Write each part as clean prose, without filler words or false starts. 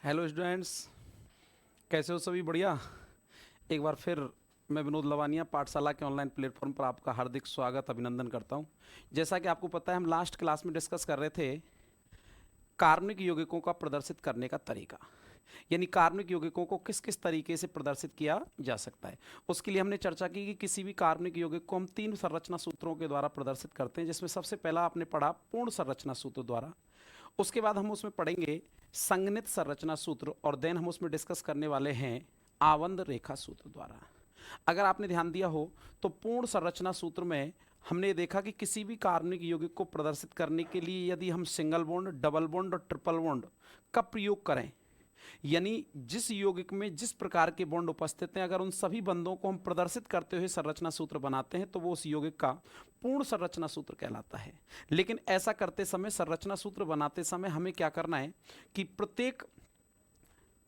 Hello students, कैसे हो सभी? बढ़िया। एक बार फिर मैं विनोद लवानिया पाठशाला के ऑनलाइन प्लेटफॉर्म पर आपका हार्दिक स्वागत अभिनंदन करता हूं। जैसा कि आपको पता है, हम लास्ट क्लास में डिस्कस कर रहे थे कार्बनिक यौगिकों का प्रदर्शित करने का तरीका, यानी कार्बनिक यौगिकों को किस किस तरीके से प्रदर्शित किया जा सकता है। उसके लिए हमने चर्चा की कि किसी भी कार्बनिक यौगिक को हम 3 संरचना सूत्रों के द्वारा प्रदर्शित करते हैं, जिसमें सबसे पहला आपने पढ़ा पूर्ण संरचना सूत्र द्वारा। उसके बाद हम उसमें पढ़ेंगे संगनित संरचना सूत्र, और देन हम उसमें डिस्कस करने वाले हैं आबंध रेखा सूत्र द्वारा। अगर आपने ध्यान दिया हो तो पूर्ण संरचना सूत्र में हमने देखा कि किसी भी कार्बनिक यौगिक को प्रदर्शित करने के लिए यदि हम सिंगल बॉन्ड, डबल बॉन्ड और ट्रिपल बॉन्ड का प्रयोग करें, यानी जिस यौगिक में जिस प्रकार के बॉन्ड उपस्थित हैं, अगर उन सभी बंधों को हम प्रदर्शित करते हुए संरचना सूत्र बनाते हैं तो वो उस यौगिक का पूर्ण संरचना सूत्र कहलाता है। लेकिन ऐसा करते समय, संरचना सूत्र बनाते समय हमें क्या करना है कि प्रत्येक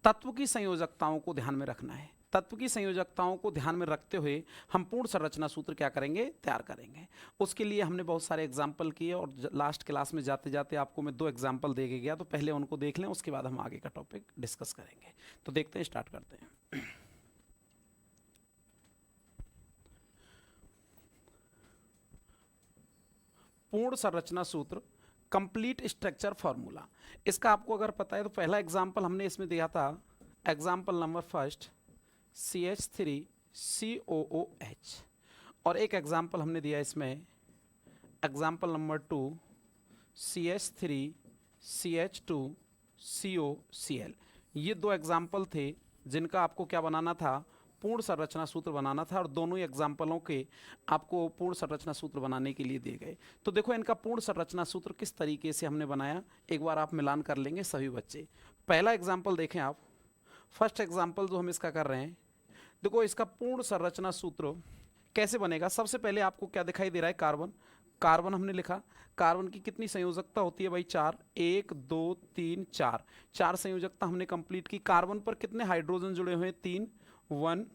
तत्व की संयोजकताओं को ध्यान में रखना है। तत्व की संयोजकताओं को ध्यान में रखते हुए हम पूर्ण संरचना सूत्र क्या करेंगे, तैयार करेंगे। उसके लिए हमने बहुत सारे एग्जाम्पल किए, और लास्ट क्लास में जाते जाते आपको मैं 2 एग्जाम्पल दे के गया, तो पहले उनको देख लें, उसके बाद हम आगे का टॉपिक डिस्कस करेंगे। तो देखते हैं, स्टार्ट करते हैं। पूर्ण संरचना सूत्र, कंप्लीट स्ट्रक्चर फॉर्मूला। इसका आपको अगर पता है तो पहला एग्जाम्पल हमने इसमें दिया था, एग्जाम्पल नंबर फर्स्ट CH3COOH, और एक एग्जाम्पल हमने दिया इसमें एग्जाम्पल नंबर 2 CH3CH2COCl। ये 2 एग्जाम्पल थे जिनका आपको क्या बनाना था, पूर्ण संरचना सूत्र बनाना था, और दोनों ही एग्जाम्पलों के आपको पूर्ण संरचना सूत्र बनाने के लिए दिए गए। तो देखो इनका पूर्ण संरचना सूत्र किस तरीके से हमने बनाया, एक बार आप मिलान कर लेंगे सभी बच्चे। पहला एग्जाम्पल देखें आप, फर्स्ट एग्जाम्पल जो हम इसका कर रहे हैं, देखो इसका पूर्ण संरचना सूत्र कैसे बनेगा। सबसे पहले आपको क्या दिखाई दे रहा है, कार्बन। कार्बन हमने लिखा, कार्बन की कितनी संयोजकता होती है भाई, 4। 1 2 3 4, 4 संयोजकता हमने कंप्लीट की। कार्बन पर कितने हाइड्रोजन जुड़े हुए हैं, 3, 1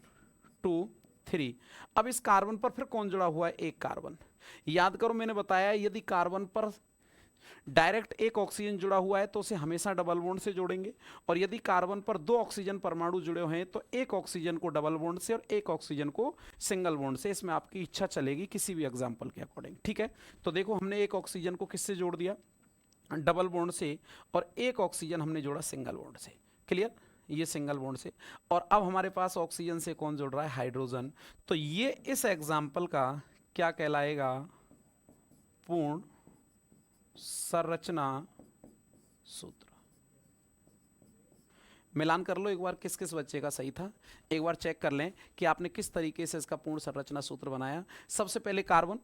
2 3। अब इस कार्बन पर फिर कौन जुड़ा हुआ है, एक कार्बन। याद करो मैंने बताया, यदि कार्बन पर डायरेक्ट एक ऑक्सीजन जुड़ा हुआ है तो उसे हमेशा डबल बॉन्ड से जोड़ेंगे, और यदि कार्बन पर 2 ऑक्सीजन परमाणु जुड़े हुए हैं तो एक ऑक्सीजन को डबल बॉन्ड से और एक ऑक्सीजन को सिंगल बॉन्ड से। इसमें आपकी इच्छा चलेगी किसी भी एग्जाम्पल के अकॉर्डिंग, ठीक है। तो देखो हमने एक ऑक्सीजन को किससे जोड़ दिया, डबल बॉन्ड से, और एक ऑक्सीजन हमने जोड़ा सिंगल बॉन्ड से। क्लियर, ये सिंगल बॉन्ड से। और अब हमारे पास ऑक्सीजन से कौन जुड़ रहा है, हाइड्रोजन। तो ये इस एग्जाम्पल का क्या कहलाएगा, पूर्ण संरचना सूत्र। मिलान कर लो एक बार, किस किस बच्चे का सही था, एक बार चेक कर लें कि आपने किस तरीके से इसका पूर्ण संरचना सूत्र बनाया। सबसे पहले कार्बन,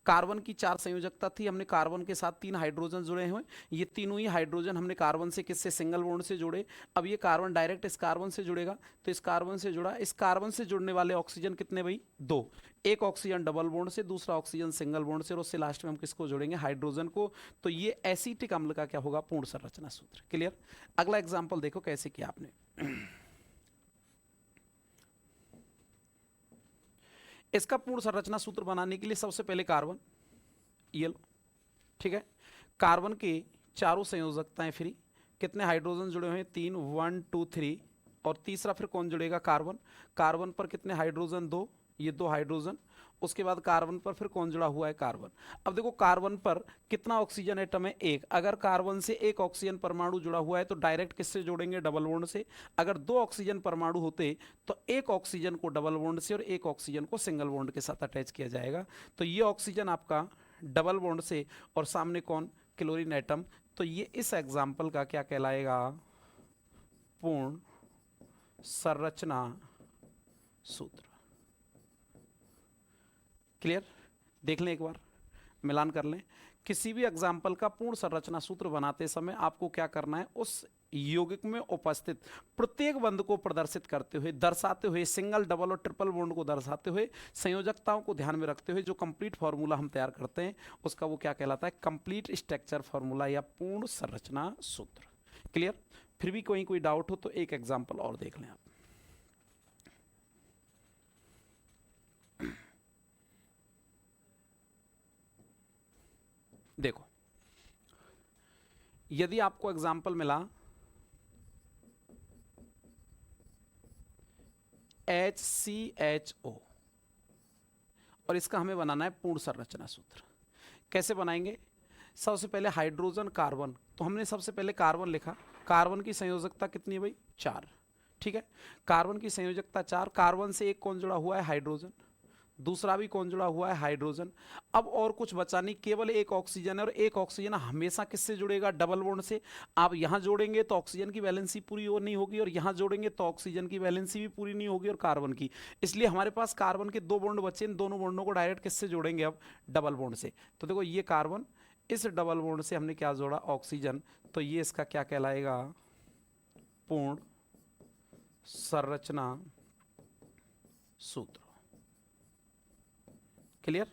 कार्बन की 4 संयोजकता थी, हमने कार्बन के साथ 3 हाइड्रोजन जुड़े हुए, ये तीनों ही हाइड्रोजन हमने कार्बन से किससे, सिंगल बॉन्ड से जोड़े। अब ये कार्बन डायरेक्ट इस कार्बन से जुड़ेगा, तो इस कार्बन से जुड़ा, इस कार्बन से जुड़ने वाले ऑक्सीजन कितने भाई, 2। एक ऑक्सीजन डबल बॉन्ड से, दूसरा ऑक्सीजन सिंगल बॉन्ड से, और उससे लास्ट में हम किसको जोड़ेंगे, हाइड्रोजन को। तो ये एसिटिक अम्ल का क्या होगा, पूर्ण संरचना सूत्र। क्लियर। अगला एग्जाम्पल देखो कैसे किया आपने। इसका पूर्ण संरचना सूत्र बनाने के लिए सबसे पहले कार्बन, ये लो, ठीक है। कार्बन के चारों संयोजकताएं फ्री, कितने हाइड्रोजन जुड़े हुए हैं, 3, 1 2 3, और तीसरा फिर कौन जुड़ेगा, कार्बन। कार्बन पर कितने हाइड्रोजन, 2, ये 2 हाइड्रोजन। उसके बाद कार्बन पर फिर कौन जुड़ा हुआ है, कार्बन। अब देखो कार्बन पर कितना ऑक्सीजन एटम है, 1। अगर कार्बन से एक ऑक्सीजन परमाणु जुड़ा हुआ है तो डायरेक्ट किससे जोड़ेंगे, डबल बॉन्ड से। अगर 2 ऑक्सीजन परमाणु होते तो एक ऑक्सीजन को डबल बॉन्ड से और एक ऑक्सीजन को सिंगल बॉन्ड के साथ अटैच किया जाएगा। तो ये ऑक्सीजन आपका डबल बॉन्ड से, और सामने कौन, क्लोरीन एटम। तो ये इस एग्जाम्पल का क्या कहलाएगा, पूर्ण संरचना सूत्र। क्लियर। देख लें एक बार, मिलान कर लें। किसी भी एग्जाम्पल का पूर्ण संरचना सूत्र बनाते समय आपको क्या करना है, उस यौगिक में उपस्थित प्रत्येक बंध को प्रदर्शित करते हुए, दर्शाते हुए, सिंगल, डबल और ट्रिपल बॉन्ड को दर्शाते हुए, संयोजकताओं को ध्यान में रखते हुए जो कंप्लीट फार्मूला हम तैयार करते हैं उसका वो क्या कहलाता है, कंप्लीट स्ट्रक्चर फार्मूला या पूर्ण संरचना सूत्र। क्लियर। फिर भी कोई डाउट हो तो एक एग्जाम्पल और देख लें आप। देखो, यदि आपको एग्जाम्पल मिला HCHO, और इसका हमें बनाना है पूर्ण संरचना सूत्र। कैसे बनाएंगे? सबसे पहले हाइड्रोजन कार्बन, तो हमने सबसे पहले कार्बन लिखा, कार्बन की संयोजकता कितनी है भाई? 4, ठीक है। कार्बन की संयोजकता 4, कार्बन से एक कौन जुड़ा हुआ है? हाइड्रोजन, दूसरा भी कौन जुड़ा हुआ है? हाइड्रोजन। अब और कुछ बचा नहीं, केवल एक ऑक्सीजन है, और एक ऑक्सीजन हमेशा किससे जुड़ेगा? डबल बॉन्ड से। आप यहां जोड़ेंगे तो ऑक्सीजन की वैलेंसी पूरी और नहीं होगी, और यहां जोड़ेंगे तो ऑक्सीजन की वैलेंसी भी पूरी नहीं होगी, और कार्बन की। इसलिए हमारे पास कार्बन के 2 बॉन्ड बचे, इन दोनों बॉन्डों को डायरेक्ट किससे जोड़ेंगे? अब डबल बॉन्ड से। तो देखो ये कार्बन, इस डबल बॉन्ड से हमने क्या जोड़ा? ऑक्सीजन। तो ये इसका क्या कहलाएगा? पूर्ण संरचना सूत्र। क्लियर?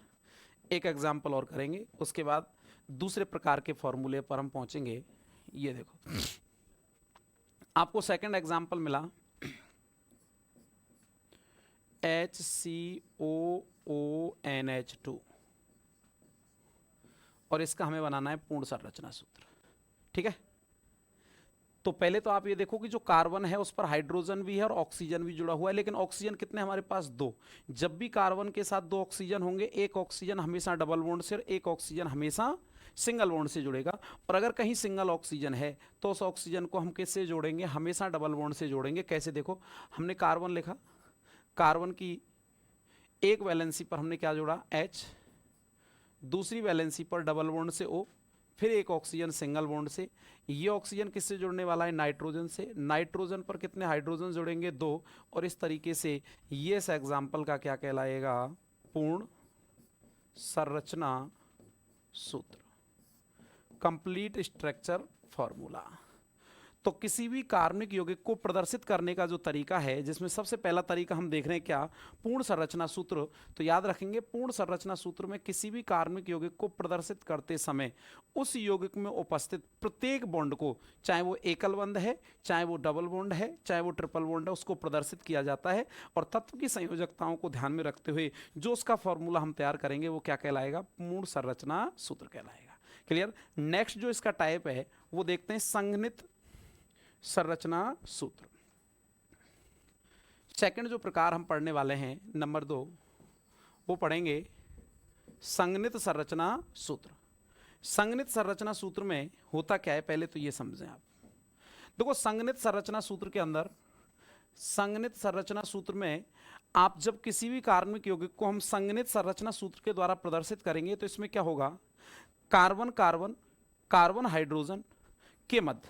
एक एग्जाम्पल और करेंगे, उसके बाद दूसरे प्रकार के फॉर्मूले पर हम पहुंचेंगे। ये देखो, आपको सेकंड एग्जाम्पल मिला HCOONH2, और इसका हमें बनाना है पूर्ण संरचना सूत्र, ठीक है। तो पहले तो आप ये देखो कि जो कार्बन है उस पर हाइड्रोजन भी है और ऑक्सीजन भी जुड़ा हुआ है, लेकिन ऑक्सीजन कितने हमारे पास? 2। जब भी कार्बन के साथ 2 ऑक्सीजन होंगे, एक ऑक्सीजन हमेशा डबल बॉन्ड से और एक ऑक्सीजन हमेशा सिंगल बॉन्ड से जुड़ेगा। और अगर कहीं सिंगल ऑक्सीजन है तो उस ऑक्सीजन को हम किससे जोड़ेंगे? हमेशा डबल बॉन्ड से जोड़ेंगे। कैसे? देखो, हमने कार्बन लिखा, कार्बन की एक वैलेंसी पर हमने क्या जोड़ा? H, दूसरी वैलेंसी पर डबल बॉन्ड से O, फिर एक ऑक्सीजन सिंगल बॉन्ड से। ये ऑक्सीजन किससे जुड़ने वाला है? नाइट्रोजन से। नाइट्रोजन पर कितने हाइड्रोजन जुड़ेंगे? 2। और इस तरीके से ये इस एग्जाम्पल का क्या कहलाएगा? पूर्ण संरचना सूत्र, कंप्लीट स्ट्रक्चर फॉर्मूला। तो किसी भी कार्बनिक यौगिक को प्रदर्शित करने का जो तरीका है, जिसमें सबसे पहला तरीका हम देख रहे हैं क्या? पूर्ण संरचना सूत्र। तो याद रखेंगे, पूर्ण संरचना सूत्र में किसी भी कार्बनिक यौगिक को प्रदर्शित करते समय उस यौगिक में उपस्थित प्रत्येक बॉन्ड को, चाहे वो एकल बंध है, चाहे वो डबल बॉन्ड है, चाहे वो ट्रिपल बॉन्ड है, उसको प्रदर्शित किया जाता है। और तत्व की संयोजकताओं को ध्यान में रखते हुए जो उसका फॉर्मूला हम तैयार करेंगे वो क्या कहलाएगा? पूर्ण संरचना सूत्र कहलाएगा। क्लियर? नेक्स्ट जो इसका टाइप है वो देखते हैं, संघनित संरचना सूत्र। सेकंड जो प्रकार हम पढ़ने वाले हैं, नंबर 2, वो पढ़ेंगे संघनित संरचना सूत्र। संघनित संरचना सूत्र में होता क्या है, पहले तो ये समझें आप। देखो, संघनित संरचना सूत्र के अंदर, संघनित संरचना सूत्र में आप जब किसी भी कार्बनिक यौगिक को हम संघनित संरचना सूत्र के द्वारा प्रदर्शित करेंगे तो इसमें क्या होगा? कार्बन कार्बन, कार्बन हाइड्रोजन के मध्य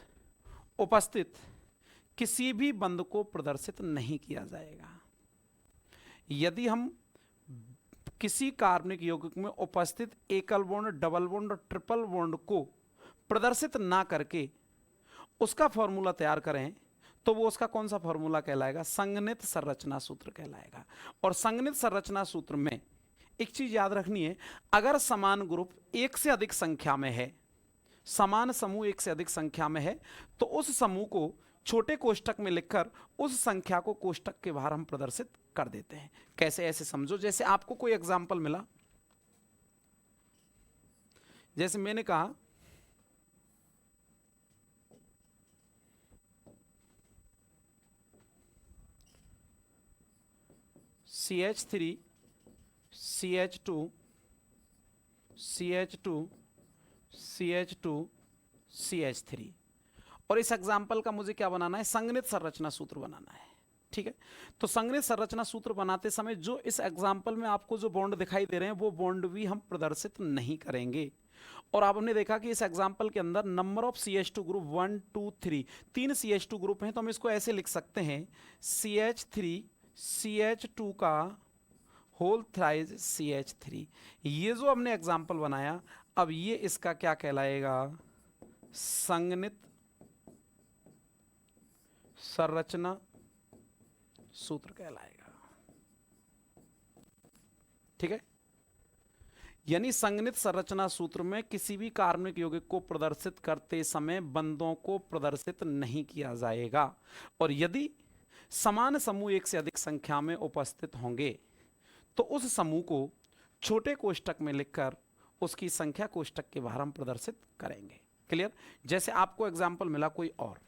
उपस्थित किसी भी बंध को प्रदर्शित नहीं किया जाएगा। यदि हम किसी कार्बनिक यौगिक में उपस्थित एकल बॉन्ड, डबल बॉन्ड और ट्रिपल बॉन्ड को प्रदर्शित ना करके उसका फॉर्मूला तैयार करें तो वो उसका कौन सा फॉर्मूला कहलाएगा? संघनित संरचना सूत्र कहलाएगा। और संघनित संरचना सूत्र में एक चीज याद रखनी है, अगर समान ग्रुप एक से अधिक संख्या में है, समान समूह एक से अधिक संख्या में है, तो उस समूह को छोटे कोष्ठक में लिखकर उस संख्या को कोष्ठक के बाहर हम प्रदर्शित कर देते हैं। कैसे? ऐसे समझो, जैसे आपको कोई एग्जाम्पल मिला, जैसे मैंने कहा CH3 CH2 CH2 CH2 CH3, और इस एग्जाम्पल का मुझे क्या बनाना है? संघनित संरचना सूत्र बनाना है। ठीक है, तो संघनित संरचना सूत्र बनाते समय जो इस एग्जाम्पल में आपको जो बॉन्ड दिखाई दे रहे हैं वो बॉन्ड भी हम प्रदर्शित नहीं करेंगे। और आपने देखा कि इस एग्जाम्पल के अंदर number of CH2 group 1 2 3, 3 CH2 group हैं, तो हम इसको ऐसे लिख सकते हैं, CH3 CH2 का होल थ्राइज CH3। ये जो हमने एग्जाम्पल बनाया, अब ये इसका क्या कहलाएगा? संघनित संरचना सूत्र कहलाएगा। ठीक है, यानी संघनित संरचना सूत्र में किसी भी कार्बनिक यौगिक को प्रदर्शित करते समय बंधों को प्रदर्शित नहीं किया जाएगा। और यदि समान समूह एक से अधिक संख्या में उपस्थित होंगे तो उस समूह को छोटे कोष्ठक में लिखकर उसकी संख्या कोष्ठक के बाहर हम प्रदर्शित करेंगे। क्लियर? जैसे आपको एग्जाम्पल मिला कोई और,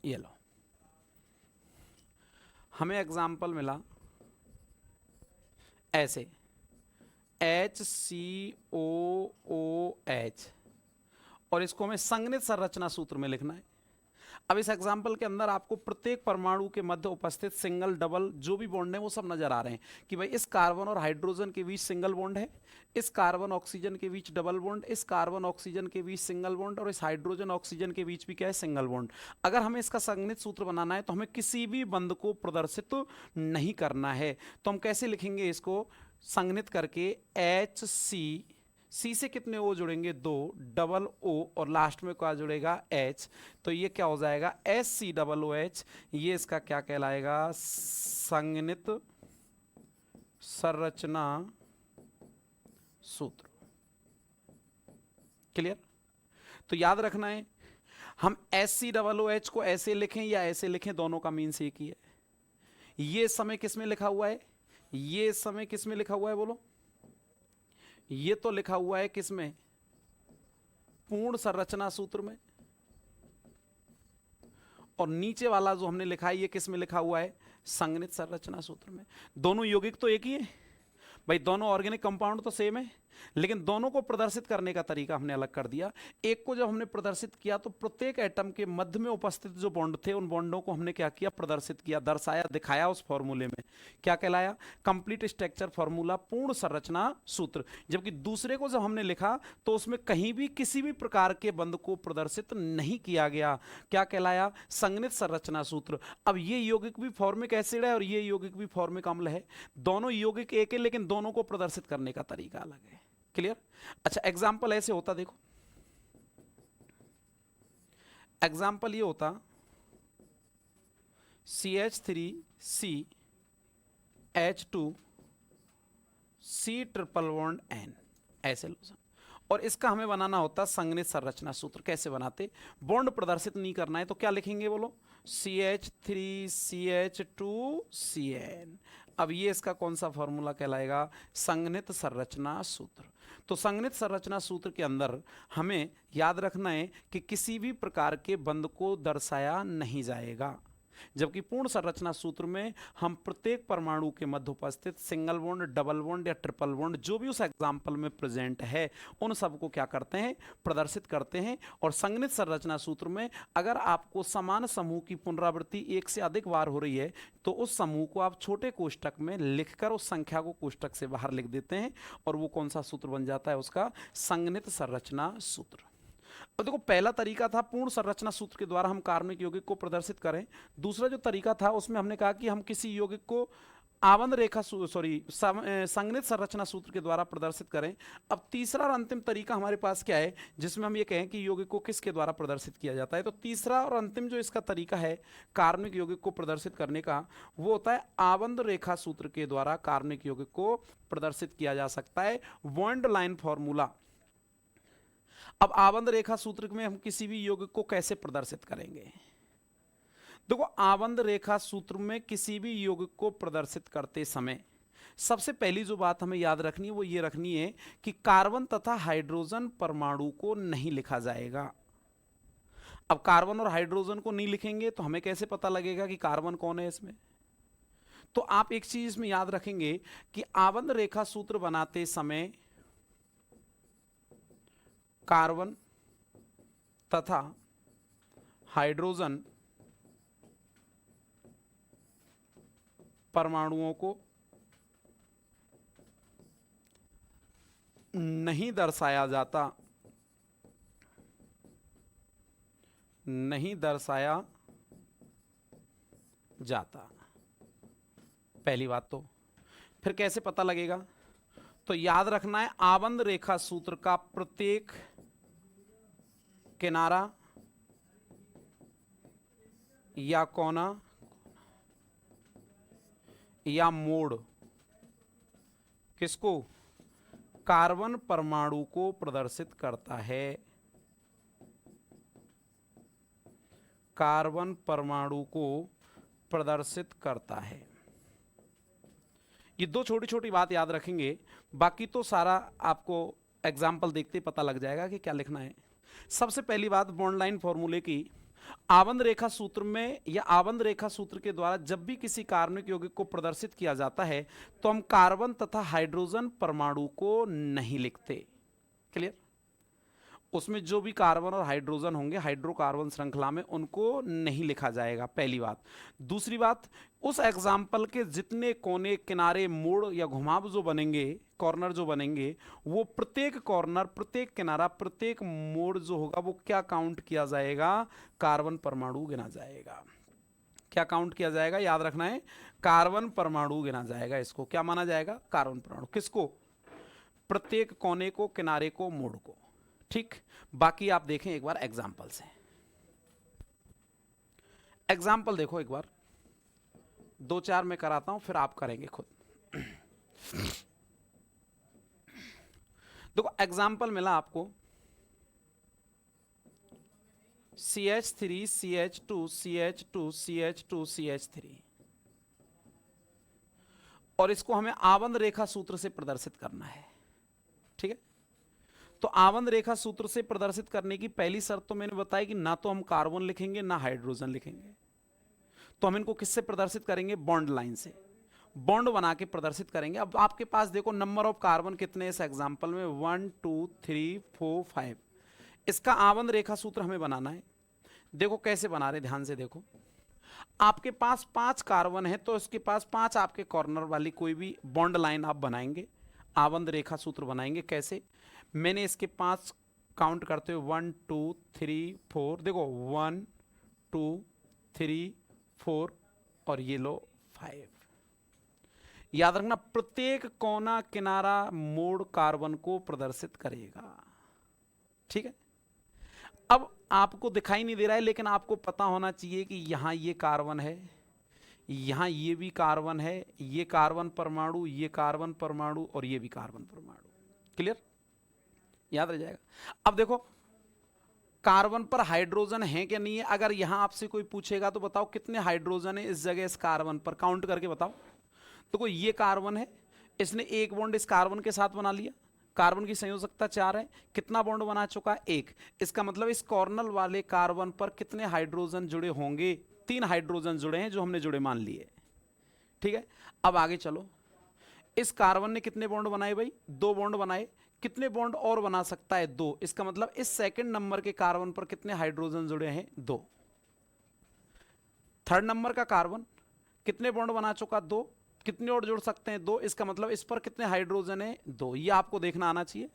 ये लो, हमें एग्जाम्पल मिला ऐसे HCOOH, और इसको हमें संगनित संरचना सूत्र में लिखना है। अब इस एग्जाम्पल के अंदर आपको प्रत्येक परमाणु के मध्य उपस्थित सिंगल डबल जो भी बॉन्ड है वो सब नजर आ रहे हैं कि भाई इस कार्बन और हाइड्रोजन के बीच सिंगल बॉन्ड है, इस कार्बन ऑक्सीजन के बीच डबल बॉन्ड, इस कार्बन ऑक्सीजन के बीच सिंगल बॉन्ड, और इस हाइड्रोजन ऑक्सीजन के बीच भी क्या है, सिंगल बॉन्ड। अगर हमें इसका संगनित सूत्र बनाना है तो हमें किसी भी बंध को प्रदर्शित नहीं करना है। तो हम कैसे लिखेंगे इसको, संगनित करके सी से कितने ओ जुड़ेंगे, 2, डबल ओ, और लास्ट में क्या जुड़ेगा, H। तो ये क्या हो जाएगा, SCOOH। ये इसका क्या कहलाएगा, संगनित संरचना सूत्र। क्लियर? तो याद रखना है, हम SCOOH को ऐसे लिखें या ऐसे लिखें, दोनों का मीन्स एक ही है। ये समय किस में लिखा हुआ है, ये समय किस में लिखा हुआ है, बोलो। ये तो लिखा हुआ है किस में, पूर्ण संरचना सूत्र में, और नीचे वाला जो हमने लिखा है ये किस में लिखा हुआ है, संगनित संरचना सूत्र में। दोनों यौगिक तो एक ही है भाई, दोनों ऑर्गेनिक कंपाउंड तो सेम है, लेकिन दोनों को प्रदर्शित करने का तरीका हमने अलग कर दिया। एक को जब हमने प्रदर्शित किया तो प्रत्येक एटम के मध्य में उपस्थित जो बॉन्ड थे उन बॉन्डों को हमने क्या किया, प्रदर्शित किया, दर्शाया, दिखाया उस फॉर्मूले में। क्या कहलाया, कंप्लीट स्ट्रक्चर फॉर्मूला, पूर्ण संरचना सूत्र। जबकि दूसरे को जब हमने लिखा तो उसमें कहीं भी किसी भी प्रकार के बंध को प्रदर्शित नहीं किया गया। क्या कहलाया, संगनित संरचना सूत्र। अब ये यौगिक भी फॉर्मिक एसिड है और ये यौगिक भी फॉर्मिक अम्ल है, दोनों यौगिक एक है लेकिन दोनों को प्रदर्शित करने का तरीका अलग है। क्लियर? अच्छा, एग्जाम्पल ऐसे होता, देखो एग्जाम्पल ये होता CH3CH2C≡N, ऐसे लो। और इसका हमें बनाना होता संगनित संरचना सूत्र। कैसे बनाते, बॉन्ड प्रदर्शित नहीं करना है तो क्या लिखेंगे, बोलो, CH3CH2CN। अब ये इसका कौन सा फॉर्मूला कहलाएगा, संगनित संरचना सूत्र। तो संगनित संरचना सूत्र के अंदर हमें याद रखना है कि किसी भी प्रकार के बंध को दर्शाया नहीं जाएगा, जबकि पूर्ण संरचना सूत्र में हम प्रत्येक परमाणु के मध्य उपस्थित सिंगल बॉन्ड, डबल बॉन्ड या ट्रिपल बॉन्ड जो भी उस एग्जाम्पल में प्रेजेंट है उन सबको क्या करते हैं, प्रदर्शित करते हैं। और संगनित संरचना सूत्र में अगर आपको समान समूह की पुनरावृत्ति एक से अधिक बार हो रही है तो उस समूह को आप छोटे कोष्टक में लिखकर उस संख्या को कोष्टक से बाहर लिख देते हैं, और वो कौन सा सूत्र बन जाता है, उसका संगनित संरचना सूत्र। अब देखो, पहला तरीका था पूर्ण संरचना सूत्र के द्वारा हम कार्बनिक यौगिक को प्रदर्शित करें। दूसरा जो तरीका था उसमें हमने कहा कि हम किसी यौगिक को आबंध रेखा संगनित संरचना सूत्र के द्वारा प्रदर्शित करें। अब तीसरा और अंतिम तरीका हमारे पास क्या है, जिसमें हम ये कहें कि यौगिक को किसके द्वारा प्रदर्शित किया जाता है। तो तीसरा और अंतिम जो इसका तरीका है कार्बनिक यौगिक को प्रदर्शित करने का, वो होता है आबंध रेखा सूत्र के द्वारा कार्बनिक यौगिक को प्रदर्शित किया जा सकता है, बॉन्ड लाइन फॉर्मूला। अब आबंध रेखा सूत्र में हम किसी भी यौगिक को कैसे प्रदर्शित करेंगे, देखो आबंध रेखा सूत्र में किसी भी यौगिक को प्रदर्शित करते समय सबसे पहली जो बात हमें याद रखनी है वो ये रखनी है कि कार्बन तथा हाइड्रोजन परमाणु को नहीं लिखा जाएगा। अब कार्बन और हाइड्रोजन को नहीं लिखेंगे तो हमें कैसे पता लगेगा कि कार्बन कौन है इसमें। तो आप एक चीज में याद रखेंगे कि आबंध रेखा सूत्र बनाते समय कार्बन तथा हाइड्रोजन परमाणुओं को नहीं दर्शाया जाता, नहीं दर्शाया जाता। पहली बात तो फिर कैसे पता लगेगा, तो याद रखना है आबंध रेखा सूत्र का प्रत्येक किनारा या कोना या मोड़ किसको, कार्बन परमाणु को प्रदर्शित करता है, कार्बन परमाणु को प्रदर्शित करता है। ये दो छोटी छोटी बात याद रखेंगे, बाकी तो सारा आपको एग्जाम्पल देखते पता लग जाएगा कि क्या लिखना है। सबसे पहली बात बॉन्ड लाइन फॉर्मूले की, आबंध रेखा सूत्र में या आबंध रेखा सूत्र के द्वारा जब भी किसी कार्बनिक यौगिक को प्रदर्शित किया जाता है तो हम कार्बन तथा हाइड्रोजन परमाणु को नहीं लिखते। क्लियर? उसमें जो भी कार्बन और हाइड्रोजन होंगे हाइड्रोकार्बन श्रृंखला में, उनको नहीं लिखा जाएगा, पहली बात। दूसरी बात, उस एग्जाम्पल के जितने कोने किनारे मोड़ या घुमाव जो बनेंगे, कॉर्नर जो बनेंगे, वो प्रत्येक कॉर्नर, प्रत्येक किनारा, प्रत्येक मोड़ जो होगा वो क्या काउंट किया जाएगा? कार्बन परमाणु गिना जाएगा। क्या काउंट किया जाएगा? याद रखना है, कार्बन परमाणु गिना जाएगा। इसको क्या माना जाएगा? कार्बन परमाणु। किसको? प्रत्येक कोने को, किनारे को, मोड़ को। ठीक, बाकी आप देखें एक बार एग्जाम्पल से। एग्जाम्पल देखो एक बार, 2-4 मैं कराता हूं, फिर आप करेंगे खुद। देखो एग्जाम्पल मिला आपको CH3 CH2 CH2 CH2 CH3, और इसको हमें आबंध रेखा सूत्र से प्रदर्शित करना है। ठीक है, तो आबंध रेखा सूत्र से प्रदर्शित करने की पहली शर्त तो मैंने बताई कि ना तो हम कार्बन लिखेंगे ना हाइड्रोजन लिखेंगे। तो हम इनको किससे प्रदर्शित करेंगे? बॉन्ड लाइन से, बॉन्ड बना के प्रदर्शित करेंगे। अब आपके पास देखो नंबर ऑफ कार्बन कितने इस एग्जांपल में? 1 2 3 4 5। इसका आबंध रेखा सूत्र हमें बनाना है। देखो कैसे बना रहे, ध्यान से देखो। आपके पास 5 कार्बन है तो इसके पास 5 आपके कॉर्नर वाली कोई भी बॉन्ड लाइन आप बनाएंगे, आबंध रेखा सूत्र बनाएंगे। कैसे? मैंने इसके 5 काउंट करते हुए 1 2 3 4, देखो 1 2 3 4 और ये लो 5। याद रखना, प्रत्येक कोना, किनारा, मोड़ कार्बन को प्रदर्शित करेगा। ठीक है, अब आपको दिखाई नहीं दे रहा है लेकिन आपको पता होना चाहिए कि यहां ये कार्बन है, यहां ये भी कार्बन है, ये कार्बन परमाणु, ये कार्बन परमाणु और ये भी कार्बन परमाणु। क्लियर? याद रह जाएगा। अब देखो कार्बन पर हाइड्रोजन है क्या नहीं है? अगर यहां आपसे कोई पूछेगा तो बताओ कितने हाइड्रोजन है इस जगह, इस कार्बन पर, काउंट करके बताओ। तो कोई ये कार्बन है, इसने एक बॉन्ड इस कार्बन के साथ बना लिया, कार्बन की संयोजकता 4 है, कितना बॉन्ड बना चुका है? 1। इसका मतलब इस कॉर्नर वाले कार्बन पर कितने हाइड्रोजन जुड़े होंगे? 3 हाइड्रोजन जुड़े हैं जो हमने जुड़े मान लिए। ठीक है, अब आगे चलो। इस कार्बन ने कितने बॉन्ड बनाए भाई? 2 बॉन्ड बनाए। कितने बॉन्ड और बना सकता है? 2। इसका मतलब इस सेकंड नंबर के कार्बन पर कितने हाइड्रोजन जुड़े हैं? 2। थर्ड नंबर का कार्बन कितने बॉन्ड बना चुका? 2। कितने और जुड़ सकते हैं? 2। इसका मतलब इस पर कितने हाइड्रोजन है? 2। ये आपको देखना आना चाहिए।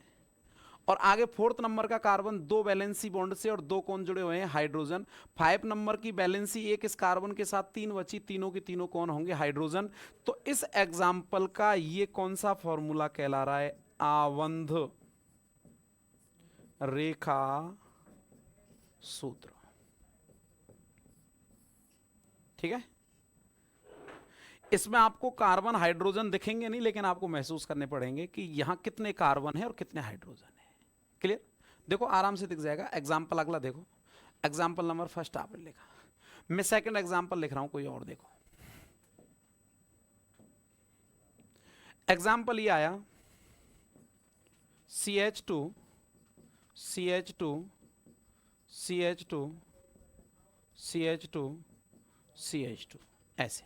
और आगे फोर्थ नंबर का कार्बन 2 वैलेंसी बॉन्ड से और 2 कौन जुड़े हुए हैं? हाइड्रोजन। 5 नंबर की वैलेंसी 1 इस कार्बन के साथ 3 बची, तीनों की तीनों कौन होंगे? हाइड्रोजन। तो इस एग्जाम्पल का ये कौन सा फॉर्मूला कहला रहा है? आबंध रेखा सूत्र। ठीक है, इसमें आपको कार्बन हाइड्रोजन दिखेंगे नहीं लेकिन आपको महसूस करने पड़ेंगे कि यहां कितने कार्बन है और कितने हाइड्रोजन है। क्लियर? देखो आराम से दिख जाएगा। एग्जाम्पल अगला देखो, एग्जाम्पल नंबर फर्स्ट आपने लिखा, मैं सेकंड एग्जाम्पल लिख रहा हूं, कोई और देखो। एग्जाम्पल ये आया CH2 CH2 CH2 CH2 CH2 ऐसे,